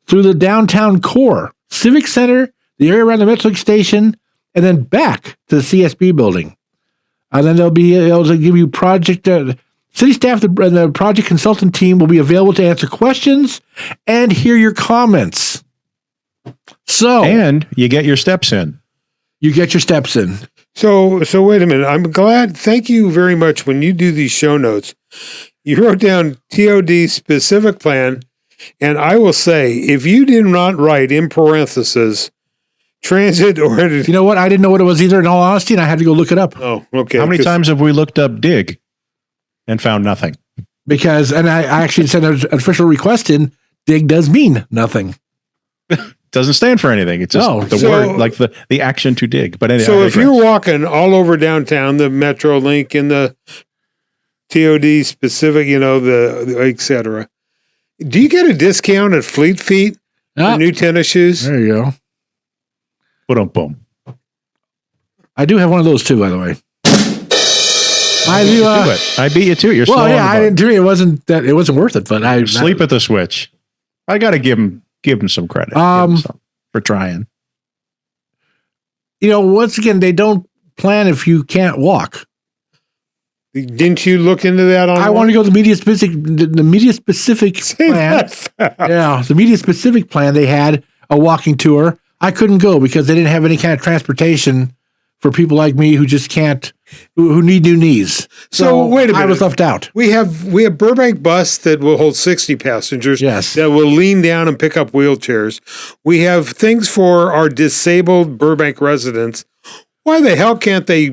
through the downtown core, Civic Center, the area around the Metrolink station, and then back to the CSB building. And then they'll be able to give you project, city staff and the project consultant team will be available to answer questions and hear your comments. So, And you get your steps in. you get your steps in. So wait a minute. I'm glad. Thank you very much. When you do these show notes, you wrote down TOD specific plan. And I will say, if you did not write in parentheses, transit or... You know what? I didn't know what it was either, in all honesty, and I had to go look it up. Oh, okay. How many times have we looked up dig and found nothing? And I actually sent an official request in. Dig does mean nothing. Doesn't stand for anything. It's just the word, like the action to dig. But anyway, so if you're walking all over downtown, the Metrolink and the TOD specific, the et cetera, do you get a discount at Fleet Feet for new tennis shoes? There you go. Boom. I do have one of those too, by the way. I do. I beat you to it. You're slow. I didn't do it. It wasn't worth it, but I sleep at the switch. I got to give him some credit for trying. Once again, they don't plan if you can't walk. Didn't you look into that online? I want to go to the media specific plan. Yeah, the media specific plan. They had a walking tour. I couldn't go because they didn't have any kind of transportation for people like me who just can't, who need new knees. So wait a minute. I was left out. We have Burbank bus that will hold 60 passengers. Yes. That will lean down and pick up wheelchairs. We have things for our disabled Burbank residents. Why the hell can't they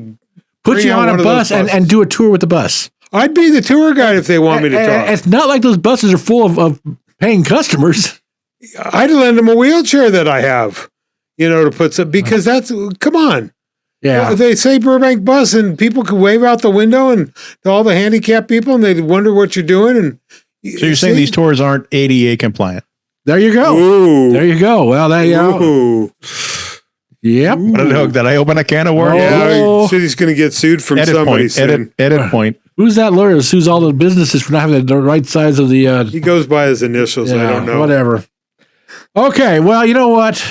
put you on a bus and do a tour with the bus? I'd be the tour guide if they want me to talk. It's not like those buses are full of paying customers. I'd lend them a wheelchair that I have, to put some, because come on. Yeah. They say Burbank bus and people can wave out the window and to all the handicapped people and they wonder what you're doing. And so you're saying these tours aren't ADA compliant? There you go. Ooh. There you go. Well, there you go. Yep. What a hook. Did I open a can of worms? Yeah, city's going to get sued from somebody soon. Edit point. Who's that lawyer who sues all the businesses for not having the right size of the... He goes by his initials. I don't know. Whatever. Okay. Well, you know what?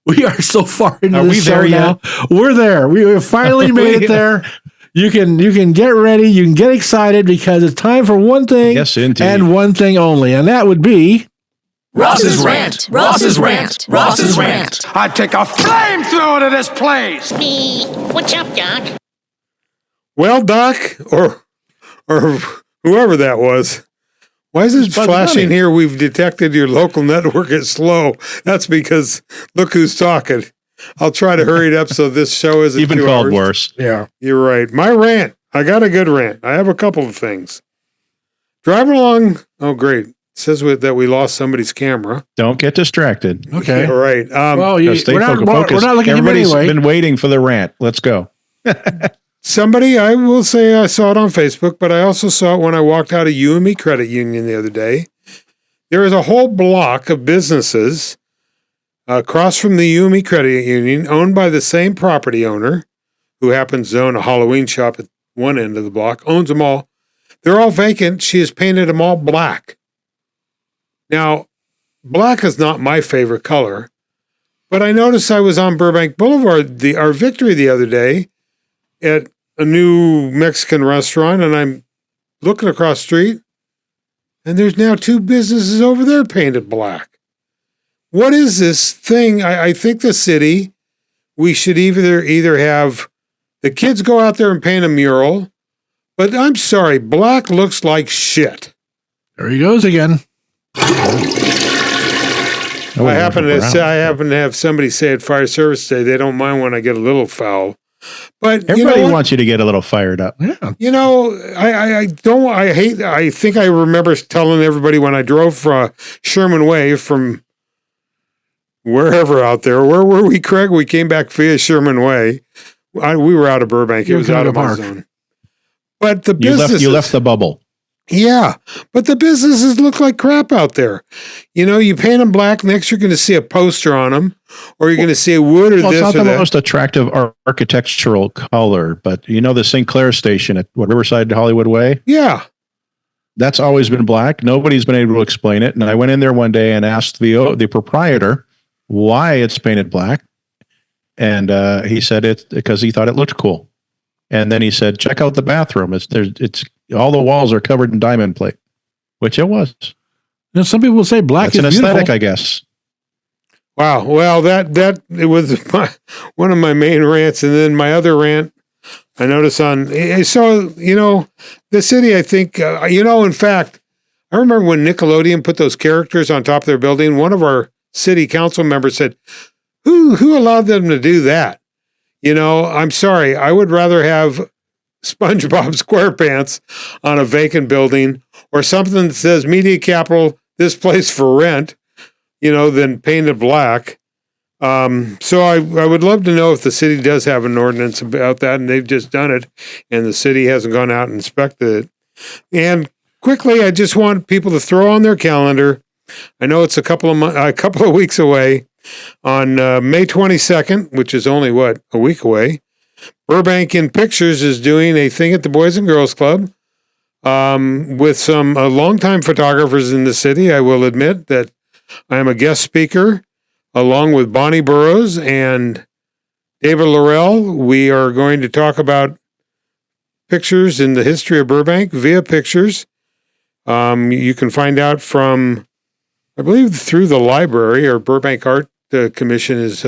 We are so far into the show now. We're there. We have finally made it there. You can get ready. You can get excited because it's time for one thing and one thing only. And that would be... Ross's Rant. Ross's Rant. Ross's Rant. I'd take a flamethrower to this place. Me. What's up, Doc? Well, Doc, or whoever that was, why is this flashing here? We've detected your local network is slow. That's because look who's talking. I'll try to hurry it up so this show isn't even 2 called hours. worse. Yeah. You're right. My rant. I got a good rant. I have a couple of things. Driving along. Oh, great. It says that we lost somebody's camera. Don't get distracted. Okay. All right. Well, stay we're not looking at you anyway. Been waiting for the rant. Let's go. Somebody, I will say I saw it on Facebook, but I also saw it when I walked out of UME Credit Union the other day. There is a whole block of businesses across from the UME Credit Union owned by the same property owner, who happens to own a Halloween shop at one end of the block, owns them all. They're all vacant. She has painted them all black. Now, black is not my favorite color, but I noticed I was on Burbank Boulevard, our Victory the other day, at a new Mexican restaurant, and I'm looking across the street, and there's now 2 businesses over there painted black. what is this thing? I think the city, we should either have the kids go out there and paint a mural, but I'm sorry, black looks like shit. There he goes again. I happen to have somebody say at Fire Service Day they don't mind when I get a little foul, but everybody wants you to get a little fired up. Yeah. I think I remember telling everybody when I drove Sherman Way from wherever out there. Where were we, Craig? We came back via Sherman Way. We were out of Burbank. It was out of my zone. But the businesses, you left the bubble. Yeah, but the businesses look like crap out there. You paint them black. Next, you're going to see a poster on them, or you're going to see a wood or this or that. It's not the most attractive architectural color, but the St. Clair station at Riverside Hollywood Way? Yeah. That's always been black. Nobody's been able to explain it. And I went in there one day and asked the proprietor why it's painted black. And he said it's because he thought it looked cool. And then he said, check out the bathroom. It's all the walls are covered in diamond plate, which it was. Some people say black is beautiful. Aesthetic, I guess. Wow. Well, that it was one of my main rants. And then my other rant, I noticed the city, I think, in fact, I remember when Nickelodeon put those characters on top of their building, one of our city council members said, who allowed them to do that? I'm sorry. I would rather have SpongeBob SquarePants on a vacant building or something that says Media Capital, this place for rent, than painted black. So I would love to know if the city does have an ordinance about that, and they've just done it, and the city hasn't gone out and inspected it. And quickly, I just want people to throw on their calendar. I know it's a couple of weeks away. On May 22nd, which is only, a week away, Burbank in Pictures is doing a thing at the Boys and Girls Club with some longtime photographers in the city. I will admit that I am a guest speaker along with Bonnie Burrows and David Laurel. We are going to talk about pictures in the history of Burbank via pictures. You can find out from, I believe, through the library or Burbank Art Commission is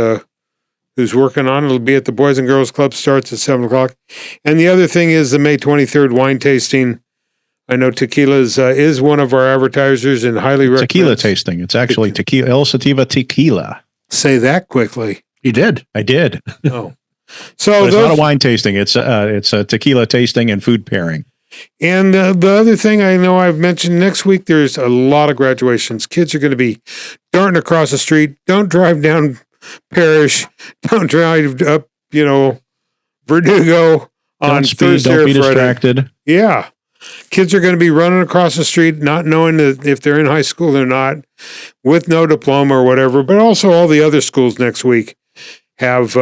who's working on it. It'll be at the Boys and Girls Club, starts at 7:00. And the other thing is the May 23rd wine tasting. I know Tequila's is one of our advertisers and highly recommend. Tequila tasting. It's actually tequila, El Sativa Tequila. Say that quickly. You did. I did. Oh. So it's not a wine tasting. It's a tequila tasting and food pairing. And the other thing I know I've mentioned, next week there's a lot of graduations. Kids are going to be darting across the street. Don't drive down Parrish. Don't drive up, Verdugo on Thursday or Friday. Don't be distracted. Yeah. Kids are going to be running across the street, not knowing if they're in high school or not, with no diploma or whatever. But also all the other schools next week have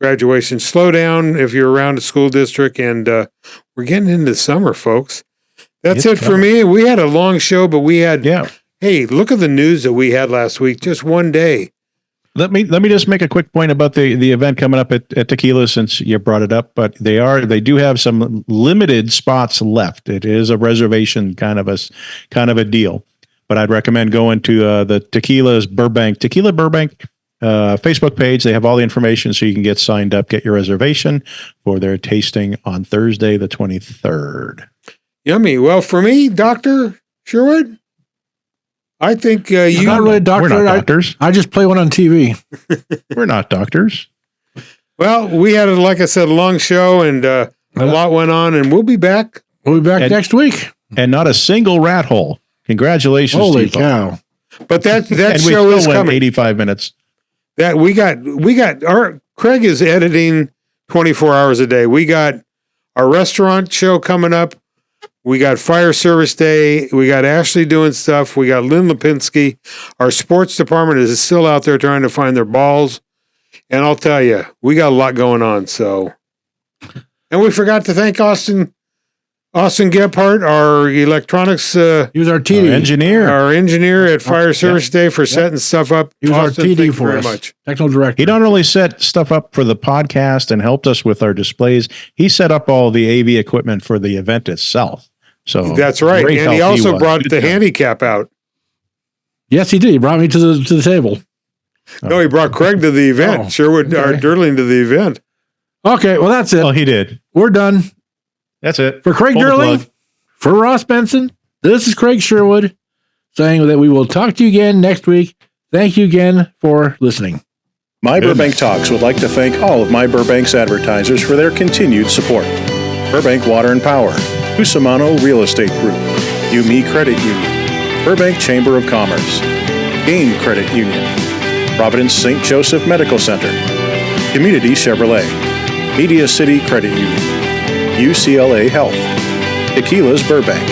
graduation. Slow down if you're around a school district, and we're getting into summer, folks. That's it for me. We had a long show, but we had, hey, look at the news that we had last week, just one day. Let me just make a quick point about the event coming up at Tequila, since you brought it up, but they do have some limited spots left. It is a reservation kind of a deal, but I'd recommend going to the Tequila Burbank Facebook page. They have all the information so you can get signed up, get your reservation for their tasting on Thursday, the 23rd. Yummy. Well, for me, Dr. Sherwood, I think you... Not really a doctor. We're not doctors. I just play one on TV. We're not doctors. Well, we had, like I said, a long show, and a lot went on, and we'll be back. We'll be back next week. And not a single rat hole. Congratulations. Holy cow. But that and show we is went coming. 85 minutes. That we got our Craig is editing 24 hours a day. We got our restaurant show coming up. We got Fire Service Day. We got Ashley doing stuff. We got Lynn Lipinski. Our sports department is still out there trying to find their balls. And I'll tell you, we got a lot going on. So, and we forgot to thank Austin Gephardt, our electronics. He was our TD engineer. Our engineer at Fire Service Day for setting stuff up. He was Austin, our TD thank you for very us. Much. Technical director. He not only set stuff up for the podcast and helped us with our displays, he set up all the AV equipment for the event itself. So that's right. And he also brought the handicap out. Yes, he did. He brought me to the table. No, he brought Craig to the event. Oh, Sherwood or okay. Durling to the event. Okay, well, that's it. Oh, he did. We're done. That's it. For Craig Pull the Durling, plug. for Ross Benson, this is Craig Sherwood saying that we will talk to you again next week. Thank you again for listening. My Burbank Talks would like to thank all of My Burbank's advertisers for their continued support. Burbank Water and Power, Cusimano Real Estate Group, UME Credit Union, Burbank Chamber of Commerce, Gain Credit Union, Providence St. Joseph Medical Center, Community Chevrolet, Media City Credit Union, UCLA Health, Tequila's Burbank,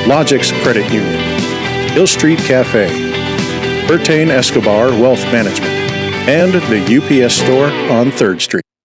Logix Credit Union, Hill Street Cafe, Bertain Escobar Wealth Management, and the UPS Store on 3rd Street.